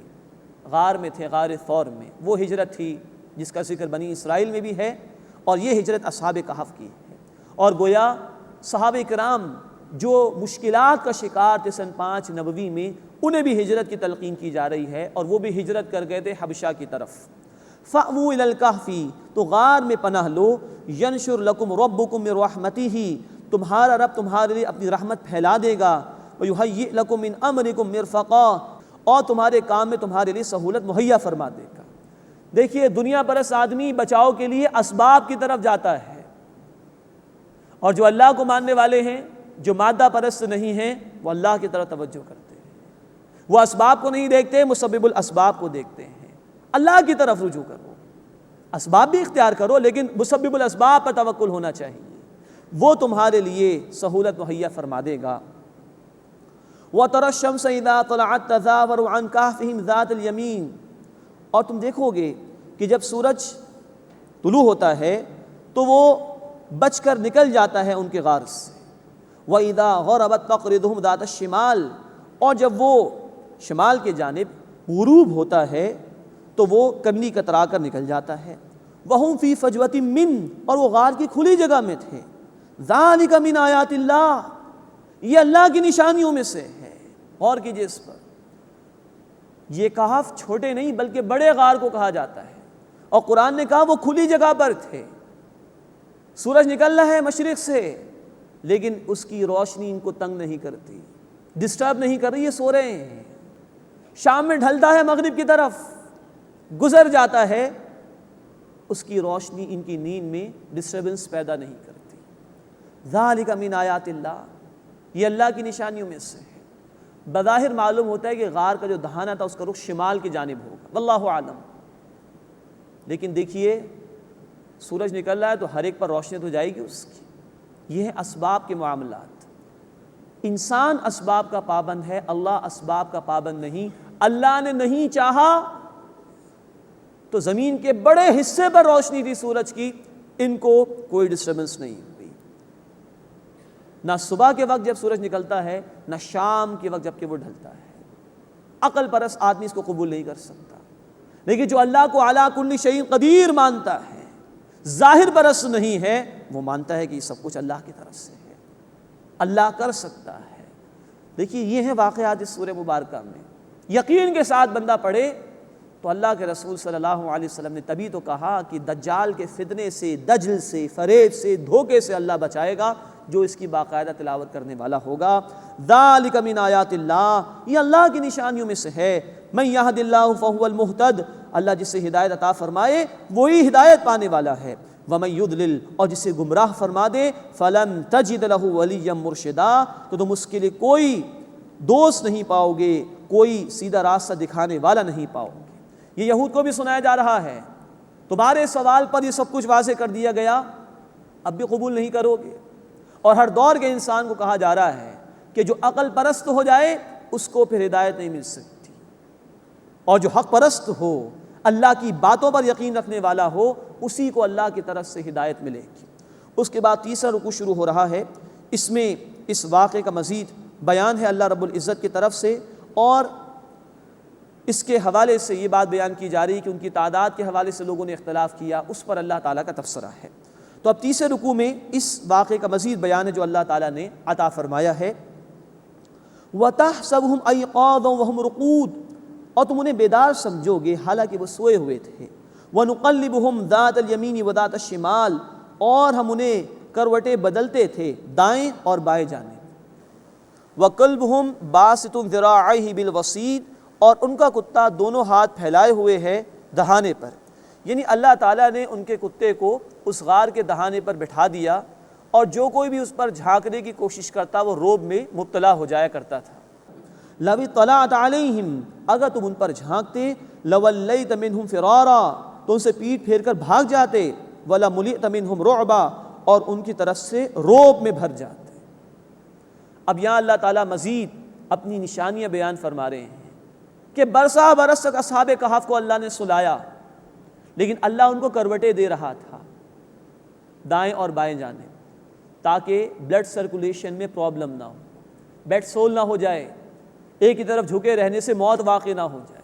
غار میں تھے، غار ثور میں۔ وہ ہجرت تھی جس کا ذکر بنی اسرائیل میں بھی ہے، اور یہ ہجرت اصحاب کہف کی ہے۔ اور گویا صحابہ کرام جو مشکلات کا شکار تھے سن 5 نبوی میں، انہیں بھی ہجرت کی تلقین کی جا رہی ہے، اور وہ بھی ہجرت کر گئے تھے حبشہ کی طرف۔ فَأْوُوا إِلَى الْكَهْفِ، تو غار میں پناہ لو، يَنْشُرْ لَكُمْ رَبُّكُمْ مِنْ رَحْمَتِهِ، تمہارا رب تمہارے لیے اپنی رحمت پھیلا دے گا، وَيُهَيِّئْ لَكُمْ مِنْ أَمْرِكُمْ مِرْفَقًا، اور تمہارے کام میں تمہارے لیے سہولت مہیا فرما دے گا۔ دیکھیے دنیا پرست آدمی بچاؤ کے لیے اسباب کی طرف جاتا ہے، اور جو اللہ کو ماننے والے ہیں، جو مادہ پرست نہیں ہیں، وہ اللہ کی طرف توجہ کرتے ہیں، وہ اسباب کو نہیں دیکھتے، مسبب الاسباب کو دیکھتے ہیں۔ اللہ کی طرف رجوع کرو، اسباب بھی اختیار کرو، لیکن مسبب الاسباب پر توکل ہونا چاہیے، وہ تمہارے لیے سہولت مہیا فرما دے گا۔ وَتَرَى الشَّمْسَ إِذَا طَلَعَتْ تَزَاوَرُ عَنْ كَهْفِهِمْ ذَاتَ الْيَمِينِ، اور تم دیکھو گے کہ جب سورج طلوع ہوتا ہے تو وہ بچ کر نکل جاتا ہے ان کے غار سے۔ وَإِذَا غَرَبَتْ تَقْرِضُهُمْ ذَاتَ الشِّمَالِ، اور جب وہ شمال کے جانب غروب ہوتا ہے تو وہ کنی کترا کر نکل جاتا ہے۔ وَهُمْ فِي فَجْوَةٍ مِّنْ، اور وہ غار کی کھلی جگہ میں تھے۔ ذَلِكَ مِنْ آیَاتِ اللَّهِ، یہ اللہ کی نشانیوں میں سے ہے۔ غور کیجئے اس پر، یہ کہف چھوٹے نہیں بلکہ بڑے غار کو کہا جاتا ہے، اور قرآن نے کہا وہ کھلی جگہ پر تھے۔ سورج نکل رہا ہے مشرق سے، لیکن اس کی روشنی ان کو تنگ نہیں کرتی، ڈسٹرب نہیں کر رہی، یہ سو رہے ہیں۔ شام میں ڈھلتا ہے مغرب کی طرف، گزر جاتا ہے، اس کی روشنی ان کی نیند میں ڈسٹربنس پیدا نہیں کرتی۔ ذالک من آیات اللہ، یہ اللہ کی نشانیوں میں سے ہے۔ بظاہر معلوم ہوتا ہے کہ غار کا جو دہانہ تھا اس کا رخ شمال کی جانب ہوگا، واللہ عالم، لیکن دیکھیے سورج نکل رہا ہے تو ہر ایک پر روشنی تو جائے گی اس کی۔ یہ ہے اسباب کے معاملات، انسان اسباب کا پابند ہے، اللہ اسباب کا پابند نہیں۔ اللہ نے نہیں چاہا تو زمین کے بڑے حصے پر روشنی تھی سورج کی، ان کو کوئی ڈسٹربنس نہیں ہوئی، نہ صبح کے وقت جب سورج نکلتا ہے، نہ شام کے وقت جب کہ وہ ڈھلتا ہے۔ عقل پرست آدمی اس کو قبول نہیں کر سکتا، لیکن جو اللہ کو علی کل شیء قدیر مانتا ہے، ظاہر پرست نہیں ہے، وہ مانتا ہے کہ یہ سب کچھ اللہ کی طرف سے ہے، اللہ کر سکتا ہے۔ دیکھیے یہ ہیں واقعات اس سورہ مبارکہ میں، یقین کے ساتھ بندہ پڑھے تو اللہ کے رسول صلی اللہ علیہ وسلم نے تبھی تو کہا کہ دجال کے فتنے سے، دجل سے، فریب سے، دھوکے سے اللہ بچائے گا جو اس کی باقاعدہ تلاوت کرنے والا ہوگا۔ ذالک من آیات اللہ، یہ اللہ کی نشانیوں میں سے ہے۔ من یہد اللہ فہو المہتد، اللہ جسے ہدایت عطا فرمائے وہی ہدایت پانے والا ہے۔ ومن یضلل، اور جسے گمراہ فرما دے، فلن تجد لہ ولیا مرشدا، تو تم اس کے لیے کوئی دوست نہیں پاؤ گے، کوئی سیدھا راستہ دکھانے والا نہیں پاؤ گے۔ یہ یہود کو بھی سنایا جا رہا ہے، تمہارے سوال پر یہ سب کچھ واضح کر دیا گیا، اب بھی قبول نہیں کرو گے۔ اور ہر دور کے انسان کو کہا جا رہا ہے کہ جو عقل پرست ہو جائے اس کو پھر ہدایت نہیں مل سکتی، اور جو حق پرست ہو، اللہ کی باتوں پر یقین رکھنے والا ہو، اسی کو اللہ کی طرف سے ہدایت ملے گی۔ اس کے بعد تیسرا رکوع شروع ہو رہا ہے، اس میں اس واقعے کا مزید بیان ہے اللہ رب العزت کی طرف سے، اور اس کے حوالے سے یہ بات بیان کی جا رہی ہے کہ ان کی تعداد کے حوالے سے لوگوں نے اختلاف کیا، اس پر اللہ تعالیٰ کا تبصرہ ہے۔ تو اب تیسرے رکوع میں اس واقعے کا مزید بیان ہے جو اللہ تعالیٰ نے عطا فرمایا ہے۔ وَتَحْسَبُهُمْ أَيْقَاظًا وَهُمْ رُقُودٌ، اور تم انہیں بیدار سمجھو گے حالانکہ وہ سوئے ہوئے تھے۔ وَنُقَلِّبُهُمْ ذَاتَ الْيَمِينِ وَذَاتَ الشِّمَالِ، اور ہم انہیں کروٹیں بدلتے تھے دائیں اور بائیں جانب۔ وَقَلْبُهُمْ بَاسِطٌ ذِرَاعَيْهِ بِالْوَصِيدِ، اور ان کا کتا دونوں ہاتھ پھیلائے ہوئے ہے دہانے پر، یعنی اللہ تعالیٰ نے ان کے کتے کو اس غار کے دہانے پر بٹھا دیا، اور جو کوئی بھی اس پر جھانکنے کی کوشش کرتا وہ روب میں مبتلا ہو جایا کرتا تھا۔ لَوِ اطَّلَعْتَ عَلَيْهِمْ، اگر تم ان پر جھانکتے، لَوَلَّيْتَ مِنْهُمْ فِرَارًا، تو ان سے پیٹ پھیر کر بھاگ جاتے، وَلَمُلِئْتَ مِنْهُمْ رُعْبًا، اور ان کی طرف سے روب میں بھر جاتے۔ اب یہاں اللہ تعالیٰ مزید اپنی نشانیاں بیان فرما رہے ہیں کہ برسا برس تک اصحاب کہف کو اللہ نے سلایا، لیکن اللہ ان کو کروٹیں دے رہا تھا دائیں اور بائیں جانب، تاکہ بلڈ سرکولیشن میں پرابلم نہ ہو، بیڈ سول نہ ہو جائے، ایک ہی طرف جھکے رہنے سے موت واقع نہ ہو جائے۔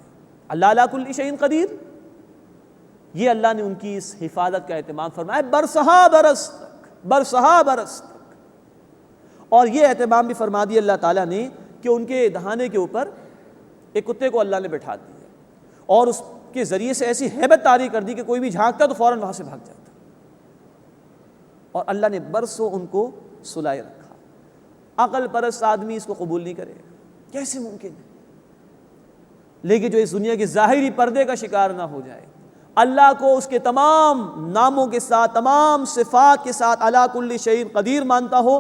اللہ علی کل شیء قدیر، یہ اللہ نے ان کی اس حفاظت کا اہتمام فرمایا برسہا برس تک، برسہا برس تک۔ اور یہ اہتمام بھی فرما دیا اللہ تعالیٰ نے کہ ان کے دہانے کے اوپر ایک کتے کو اللہ نے بٹھا دیا اور اس کے ذریعے سے ایسی ہیبت طاری کر دی کہ کوئی بھی جھانکتا تو فوراً وہاں سے بھاگ جاتا، اور اللہ نے برسوں ان کو سلائے رکھا۔ عقل پرست آدمی اس کو قبول نہیں کرے گا، کیسے ممکن ہے؟ لیکن جو اس دنیا کے ظاہری پردے کا شکار نہ ہو جائے، اللہ کو اس کے تمام ناموں کے ساتھ، تمام صفات کے ساتھ علی کل شیء قدیر مانتا ہو،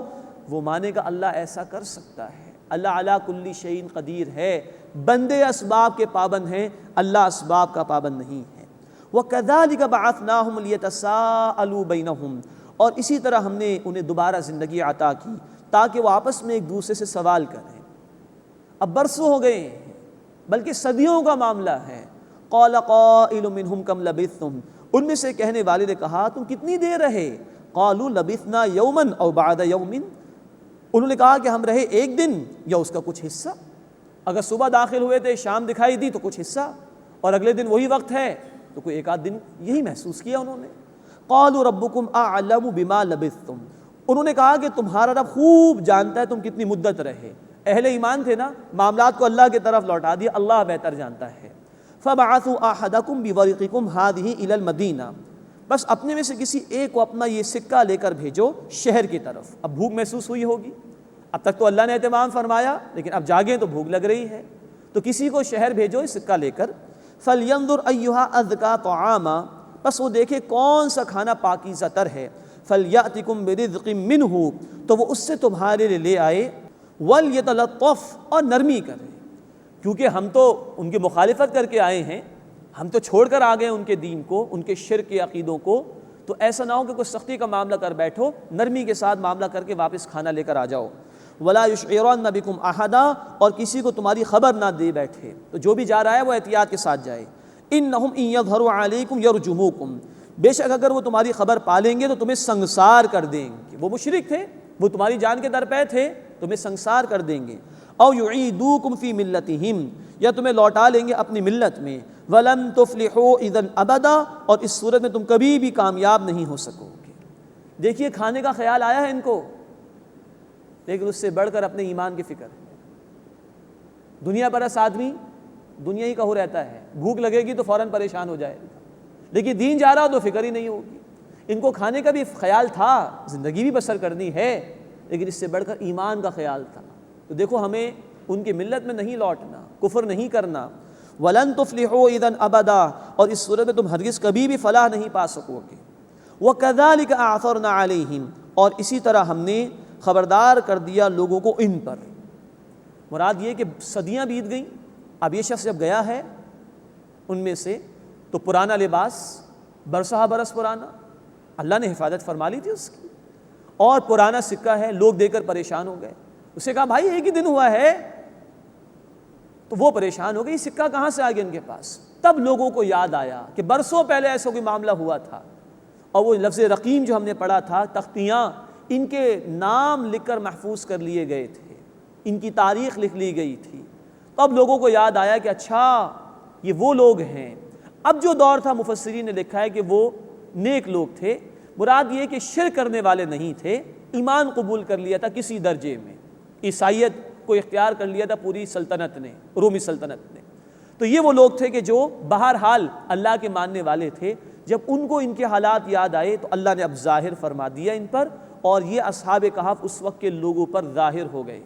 وہ مانے گا اللہ ایسا کر سکتا ہے، اللہ علی کل شیء قدیر ہے۔ بندے اسباب کے پابند ہیں، اللہ اسباب کا پابند نہیں ہے۔ وَكَذَلِكَ بَعَثْنَاهُمْ لِيَتَسَاءَلُوا بَيْنَهُمْ، اور اسی طرح ہم نے انہیں دوبارہ زندگی عطا کی تاکہ وہ آپس میں ایک دوسرے سے سوال کریں۔ اب برسوں ہو گئے ہیں، بلکہ صدیوں کا معاملہ ہے۔ قَالَ قَائِلٌ مِّنْهُمْ كَمْ لَبِثْتُمْ، ان میں سے کہنے والے نے کہا تم کتنی دیر رہے؟ قَالُوا لَبِثْنَا يَوْمًا أَوْ بَعْدَ يَوْمٍ، انہوں نے کہا کہ ہم رہے ایک دن یا اس کا کچھ حصہ، اگر صبح داخل ہوئے تھے شام دکھائی دی تو کچھ حصہ، اور اگلے دن وہی وقت ہے تو کوئی ایک آدھ دن یہی محسوس کیا انہوں نے۔ قَالُوا رَبُّكُمْ أَعْلَمُ بِمَا لَبِثْتُمْ، انہوں نے کہا کہ تمہارا رب خوب جانتا ہے تم کتنی مدت رہے۔ اہل ایمان تھے نا، معاملات کو اللہ کی طرف لوٹا دیا، اللہ بہتر جانتا ہے۔ فَبَعَثُوا أَحَدَكُمْ بِوَرِقِكُمْ هَذِهِ إِلَى الْمَدِينَةِ، بس اپنے میں سے کسی ایک کو اپنا یہ سکہ لے کر بھیجو شہر کی طرف۔ اب بھوک محسوس ہوئی ہوگی، اب تک تو اللہ نے اہتمام فرمایا، لیکن اب جاگیں تو بھوک لگ رہی ہے، تو کسی کو شہر بھیجو یہ سکہ لے کر۔ فَلْيَنظُرْ أَيُّهَا أَزْكَىٰ طَعَامًا، بس وہ دیکھے کون سا کھانا پاکیزہ تر ہے۔ فَلْيَأْتِكُمْ بِرِزْقٍ مِّنْهُ، تو وہ اس سے تمہارے لیے لے آئے۔ وَلْيَتَلَطَّفْ، اور نرمی کرے، کیونکہ ہم تو ان کی مخالفت کر کے آئے ہیں، ہم تو چھوڑ کر آ گئے ان کے دین کو، ان کے شرک کے عقیدوں کو، تو ایسا نہ ہو کہ کوئی سختی کا معاملہ کر بیٹھو، نرمی کے ساتھ معاملہ کر کے واپس کھانا لے کر آ جاؤ۔ وَلَا يُشْعِرَنَّ بِكُمْ أَحَدًا، اور کسی کو تمہاری خبر نہ دے بیٹھے، تو جو بھی جا رہا ہے وہ احتیاط کے ساتھ جائے۔ إِنَّهُمْ إِن يَظْهَرُوا عَلَيْكُمْ يَرْجُمُوكُمْ، بے شک اگر وہ تمہاری خبر پالیں گے تو تمہیں سنگسار کر دیں گے۔ وہ مشرک تھے، وہ تمہاری جان کے در پہ تھے، تمہیں سنگسار کر دیں گے۔ أَوْ يُعِيدُوكُمْ فِي مِلَّتِهِمْ، یا تمہیں لوٹا لیں گے اپنی ملت میں۔ وَلَن تُفْلِحُوا إِذًا أَبَدًا، اور اس صورت میں تم کبھی بھی کامیاب نہیں ہو سکو گے۔ دیکھیے کھانے کا خیال آیا ہے ان کو، لیکن اس سے بڑھ کر اپنے ایمان کی فکر ہے۔ دنیا پرست آدمی دنیا ہی کا ہو رہتا ہے، بھوک لگے گی تو فوراً پریشان ہو جائے گا، لیکن دین جا رہا ہو تو فکر ہی نہیں ہوگی۔ ان کو کھانے کا بھی خیال تھا، زندگی بھی بسر کرنی ہے، لیکن اس سے بڑھ کر ایمان کا خیال تھا۔ تو دیکھو ہمیں ان کی ملت میں نہیں لوٹنا، کفر نہیں کرنا۔ وَلَن تُفْلِحُوا إِذًا أَبَدًا، اور اس صورت میں تم ہرگز کبھی بھی فلاح نہیں پا سکو گے۔ وَكَذَلِكَ أَعْثَرْنَا عَلَيْهِمْ، اور اسی طرح ہم نے خبردار کر دیا لوگوں کو ان پر۔ مراد یہ کہ صدیاں بیت گئیں، اب یہ شخص جب گیا ہے ان میں سے تو پرانا لباس، برسہ برس پرانا، اللہ نے حفاظت فرما لی تھی اس کی، اور پرانا سکہ ہے، لوگ دے کر پریشان ہو گئے۔ اسے کہا بھائی ایک ہی دن ہوا ہے، تو وہ پریشان ہو گئی، سکہ کہاں سے آ گیا ان کے پاس؟ تب لوگوں کو یاد آیا کہ برسوں پہلے ایسا کوئی معاملہ ہوا تھا، اور وہ لفظ رقیم جو ہم نے پڑھا تھا، تختیاں ان کے نام لکھ کر محفوظ کر لیے گئے تھے، ان کی تاریخ لکھ لی گئی تھی۔ تب لوگوں کو یاد آیا کہ اچھا یہ وہ لوگ ہیں۔ اب جو دور تھا مفسرین نے لکھا ہے کہ وہ نیک لوگ تھے، مراد یہ کہ شرک کرنے والے نہیں تھے، ایمان قبول کر لیا تھا کسی درجے میں، عیسائیت کو اختیار کر لیا تھا پوری سلطنت نے، رومی سلطنت نے۔ تو یہ وہ لوگ تھے کہ جو بہرحال اللہ کے ماننے والے تھے۔ جب ان کو ان کے حالات یاد آئے تو اللہ نے اب ظاہر فرما دیا ان پر، اور یہ اصحاب کہف اس وقت کے لوگوں پر ظاہر ہو گئے۔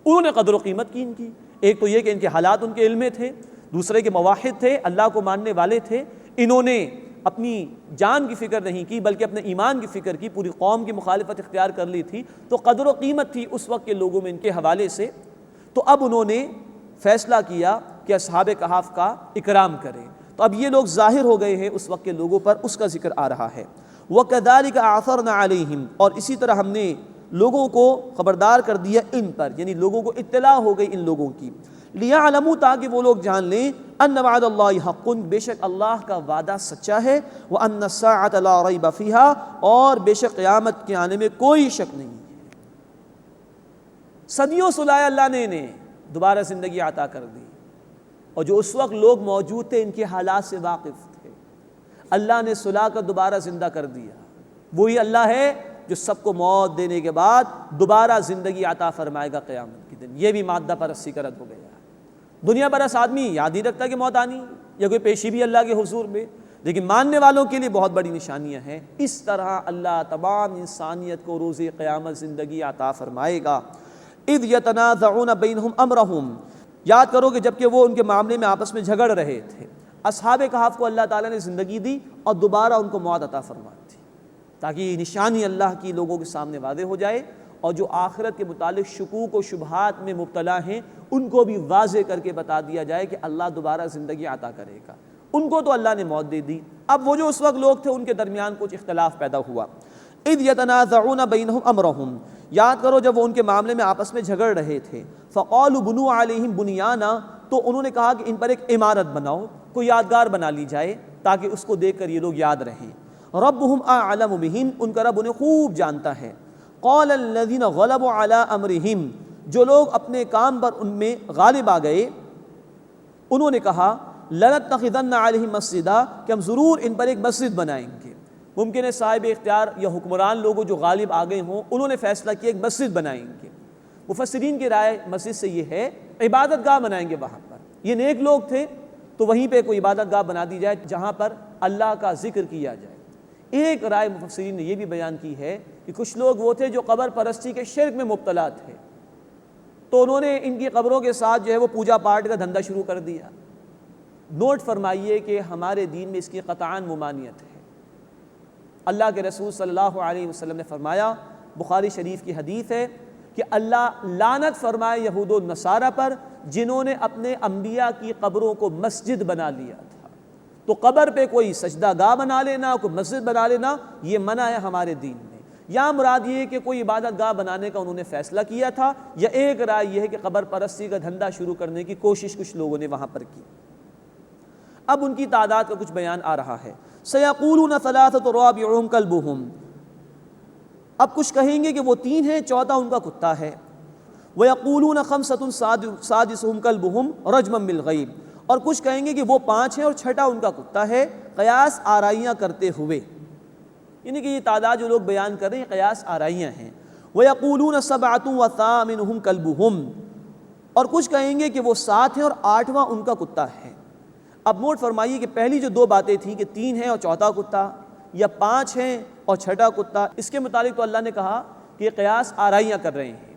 انہوں نے قدر و قیمت کی ان کی، ایک تو یہ کہ ان کے حالات ان کے علم میں تھے، دوسرے کہ موحد تھے، اللہ کو ماننے والے تھے۔ انہوں نے اپنی جان کی فکر نہیں کی بلکہ اپنے ایمان کی فکر کی، پوری قوم کی مخالفت اختیار کر لی تھی، تو قدر و قیمت تھی اس وقت کے لوگوں میں ان کے حوالے سے۔ تو اب انہوں نے فیصلہ کیا کہ اصحاب کہف کا اکرام کریں، تو اب یہ لوگ ظاہر ہو گئے ہیں اس وقت کے لوگوں پر، اس کا ذکر آ رہا ہے۔ وَكَذَلِكَ أَعْثَرْنَا عَلَيْهِمْ، اور اسی طرح ہم نے لوگوں کو خبردار کر دیا ان پر، یعنی لوگوں کو اطلاع ہو گئی ان لوگوں کی، لِيَعْلَمُوا، تاکہ وہ لوگ جان لیں، أَنَّ وَعْدَ اللَّهِ حَقٌّ، بے شک اللہ کا وعدہ سچا ہے، وَأَنَّ السَّاعَةَ لَا رَيْبَ فِيهَا، اور بے شک قیامت کے آنے میں کوئی شک نہیں ہے۔ صدیوں سلایا اللہ نے انہیں، دوبارہ زندگی عطا کر دی، اور جو اس وقت لوگ موجود تھے ان کے حالات سے واقف تھے، اللہ نے سلا کر دوبارہ زندہ کر دیا۔ وہی اللہ ہے جو سب کو موت دینے کے بعد دوبارہ زندگی عطا فرمائے گا قیامت کے دن۔ یہ بھی مادہ پرستی کا رد ہو گیا۔ دنیا پرست آدمی یاد ہی رکھتا کہ موت آنی یا کوئی پیشی بھی اللہ کے حضور میں، لیکن ماننے والوں کے لیے بہت بڑی نشانیاں ہیں۔ اس طرح اللہ تمام انسانیت کو روز قیامت زندگی عطا فرمائے گا۔ اذ یتنازعون بینہم امرہم، یاد کرو کہ جبکہ وہ ان کے معاملے میں آپس میں جھگڑ رہے تھے، اصحاب کہف کو اللہ تعالیٰ نے زندگی دی اور دوبارہ ان کو موت عطا فرما دی تاکہ یہ نشانی اللہ کی لوگوں کے سامنے واضح ہو جائے، اور جو آخرت کے متعلق شکوک و شبہات میں مبتلا ہیں ان کو بھی واضح کر کے بتا دیا جائے کہ اللہ دوبارہ زندگی عطا کرے گا۔ ان کو تو اللہ نے موت دے دی، اب وہ جو اس وقت لوگ تھے ان کے درمیان کچھ اختلاف پیدا ہوا۔ اذ یتنازعون بینہم امرہم، یاد کرو جب وہ ان کے معاملے میں آپس میں جھگڑ رہے تھے۔ فقالوا بنوا علیہم بنیانا، تو انہوں نے کہا کہ ان پر ایک عمارت بناؤ، کوئی یادگار بنا لی جائے تاکہ اس کو دیکھ کر یہ لوگ یاد رہیں۔ ربہم اعلم بہم، ان کا رب انہیں خوب جانتا ہے۔ قال الذین غلبوا علی امرہم، جو لوگ اپنے کام پر ان میں غالب آ گئے انہوں نے کہا لنتخذن علیہم مسجدا، کہ ہم ضرور ان پر ایک مسجد بنائیں گے۔ ممکن ہے صاحب اختیار یا حکمران لوگوں جو غالب آ گئے ہوں انہوں نے فیصلہ کیا ایک مسجد بنائیں گے۔ مفسرین کی رائے مسجد سے یہ ہے عبادت گاہ بنائیں گے وہاں پر، یہ نیک لوگ تھے تو وہیں پہ کوئی عبادت گاہ بنا دی جائے جہاں پر اللہ کا ذکر کیا جائے۔ ایک رائے مفسرین نے یہ بھی بیان کی ہے کہ کچھ لوگ وہ تھے جو قبر پرستی کے شرک میں مبتلا تھے، تو انہوں نے ان کی قبروں کے ساتھ جو ہے وہ پوجا پاٹ کا دھندا شروع کر دیا۔ نوٹ فرمائیے کہ ہمارے دین میں اس کی قطعاً ممانعت ہے۔ اللہ کے رسول صلی اللہ علیہ وسلم نے فرمایا، بخاری شریف کی حدیث ہے کہ اللہ لعنت فرمائے یہود و نصارہ پر جنہوں نے اپنے انبیاء کی قبروں کو مسجد بنا لیا تھا۔ تو قبر پہ کوئی سجدہ گاہ بنا لینا، کوئی مسجد بنا لینا، یہ منع ہے ہمارے دین میں۔ یا مراد یہ کہ کوئی عبادت گاہ بنانے کا انہوں نے فیصلہ کیا تھا، یا ایک رائے یہ ہے کہ قبر پرستی کا دھندا شروع کرنے کی کوشش کچھ لوگوں نے وہاں پر کی۔ اب ان کی تعداد کا کچھ بیان آ رہا ہے۔ سیقولون ثلاثۃ رابعہم کلبہم، اب کچھ کہیں گے کہ وہ 3 ہیں، چوتھا ان کا کتا ہے۔ ویقولون خمسۃ سادسہم کلبہم رجما بالغیب، اور کچھ کہیں گے کہ وہ 5 ہیں اور چھٹا ان کا کتا ہے، قیاس آرائیاں کرتے ہوئے، یعنی کہ یہ تعداد جو لوگ بیان کر رہے ہیں قیاس آرائیاں ہیں۔ ویقولون سبعۃ وثامنہم کلبہم، اور کچھ کہیں گے کہ وہ 7 ہیں اور 8واں ان کا کتا ہے۔ اب نوٹ فرمائیے کہ پہلی جو 2 باتیں تھیں کہ 3 ہیں اور چوتھا کتا، یا 5 ہیں اور چھٹا کتا، اس کے متعلق تو اللہ نے کہا کہ یہ قیاس آرائیاں کر رہے ہیں۔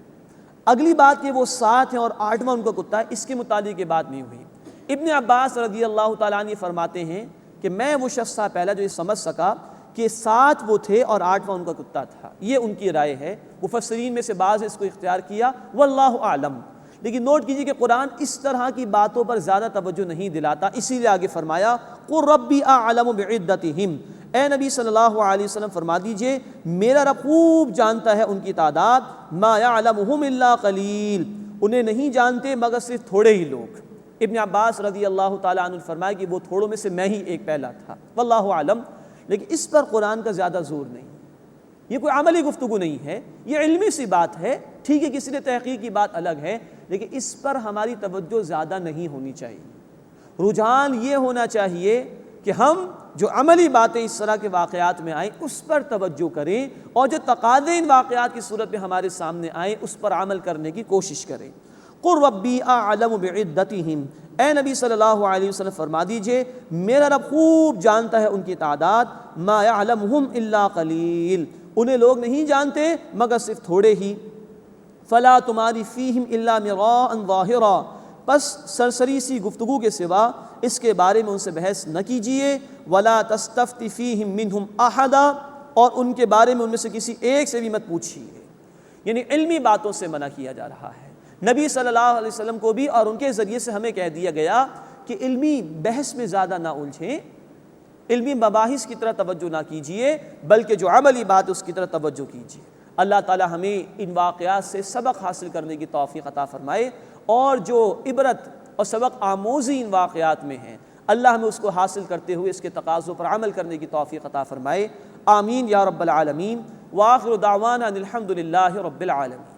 اگلی بات کہ وہ 7 ہیں اور 8واں ان کا کتا ہے، اس کے متعلق یہ بات نہیں ہوئی۔ ابن عباس رضی اللہ تعالیٰ عنہ فرماتے ہیں کہ میں وہ شخص تھا پہلا جو یہ سمجھ سکا کہ 7 وہ تھے اور 8واں ان کا کتا تھا، یہ ان کی رائے ہے۔ مفسرین میں سے بعض نے اس کو اختیار کیا، واللہ اعلم۔ لیکن نوٹ کیجیے کہ قرآن اس طرح کی باتوں پر زیادہ توجہ نہیں دلاتا، اسی لیے آگے فرمایا قل ربی اعلم بعدتہم، اے نبی صلی اللہ علیہ وسلم فرما دیجئے میرا رب خوب جانتا ہے ان کی تعداد، ما یعلمہم الا قلیل، انہیں نہیں جانتے مگر صرف تھوڑے ہی لوگ۔ ابن عباس رضی اللہ تعالیٰ عنہ فرمایا کہ وہ تھوڑوں میں سے میں ہی ایک پہلا تھا، واللہ اعلم۔ لیکن اس پر قرآن کا زیادہ زور نہیں، یہ کوئی عملی گفتگو نہیں ہے، یہ علمی سی بات ہے، ٹھیک ہے کسی نے تحقیق کی بات الگ ہے، لیکن اس پر ہماری توجہ زیادہ نہیں ہونی چاہیے۔ رجحان یہ ہونا چاہیے کہ ہم جو عملی باتیں اس طرح کے واقعات میں آئیں اس پر توجہ کریں، اور جو تقاضے ان واقعات کی صورت میں ہمارے سامنے آئیں اس پر عمل کرنے کی کوشش کریں۔ قل ربی اعلم بعدتہم، اے نبی صلی اللہ علیہ وسلم فرما دیجئے میرا رب خوب جانتا ہے ان کی تعداد، ما یعلمہم الا قلیل، انہیں لوگ نہیں جانتے مگر صرف تھوڑے ہی۔ فلا تماری فیہم الا مراء ظاہرا، پس سرسری سی گفتگو کے سوا اس کے بارے میں ان سے بحث نہ کیجیے۔ ولا تستفت فیہم منہم احدا، اور ان کے بارے میں ان میں سے کسی ایک سے بھی مت پوچھیے، یعنی علمی باتوں سے منع کیا جا رہا ہے۔ نبی صلی اللہ علیہ وسلم کو بھی اور ان کے ذریعے سے ہمیں کہہ دیا گیا کہ علمی بحث میں زیادہ نہ الجھیں، علمی مباحث کی طرح توجہ نہ کیجیے، بلکہ جو عملی بات ہے اس کی طرح توجہ کیجیے۔ اللہ تعالی ہمیں ان واقعات سے سبق حاصل کرنے کی توفیق عطا فرمائے، اور جو عبرت اور سبق آموزی ان واقعات میں ہیں اللہ ہمیں اس کو حاصل کرتے ہوئے اس کے تقاضوں پر عمل کرنے کی توفیق عطا فرمائے۔ آمین یا رب العالمین۔ وآخر دعوانا ان الحمد للہ رب العالمین۔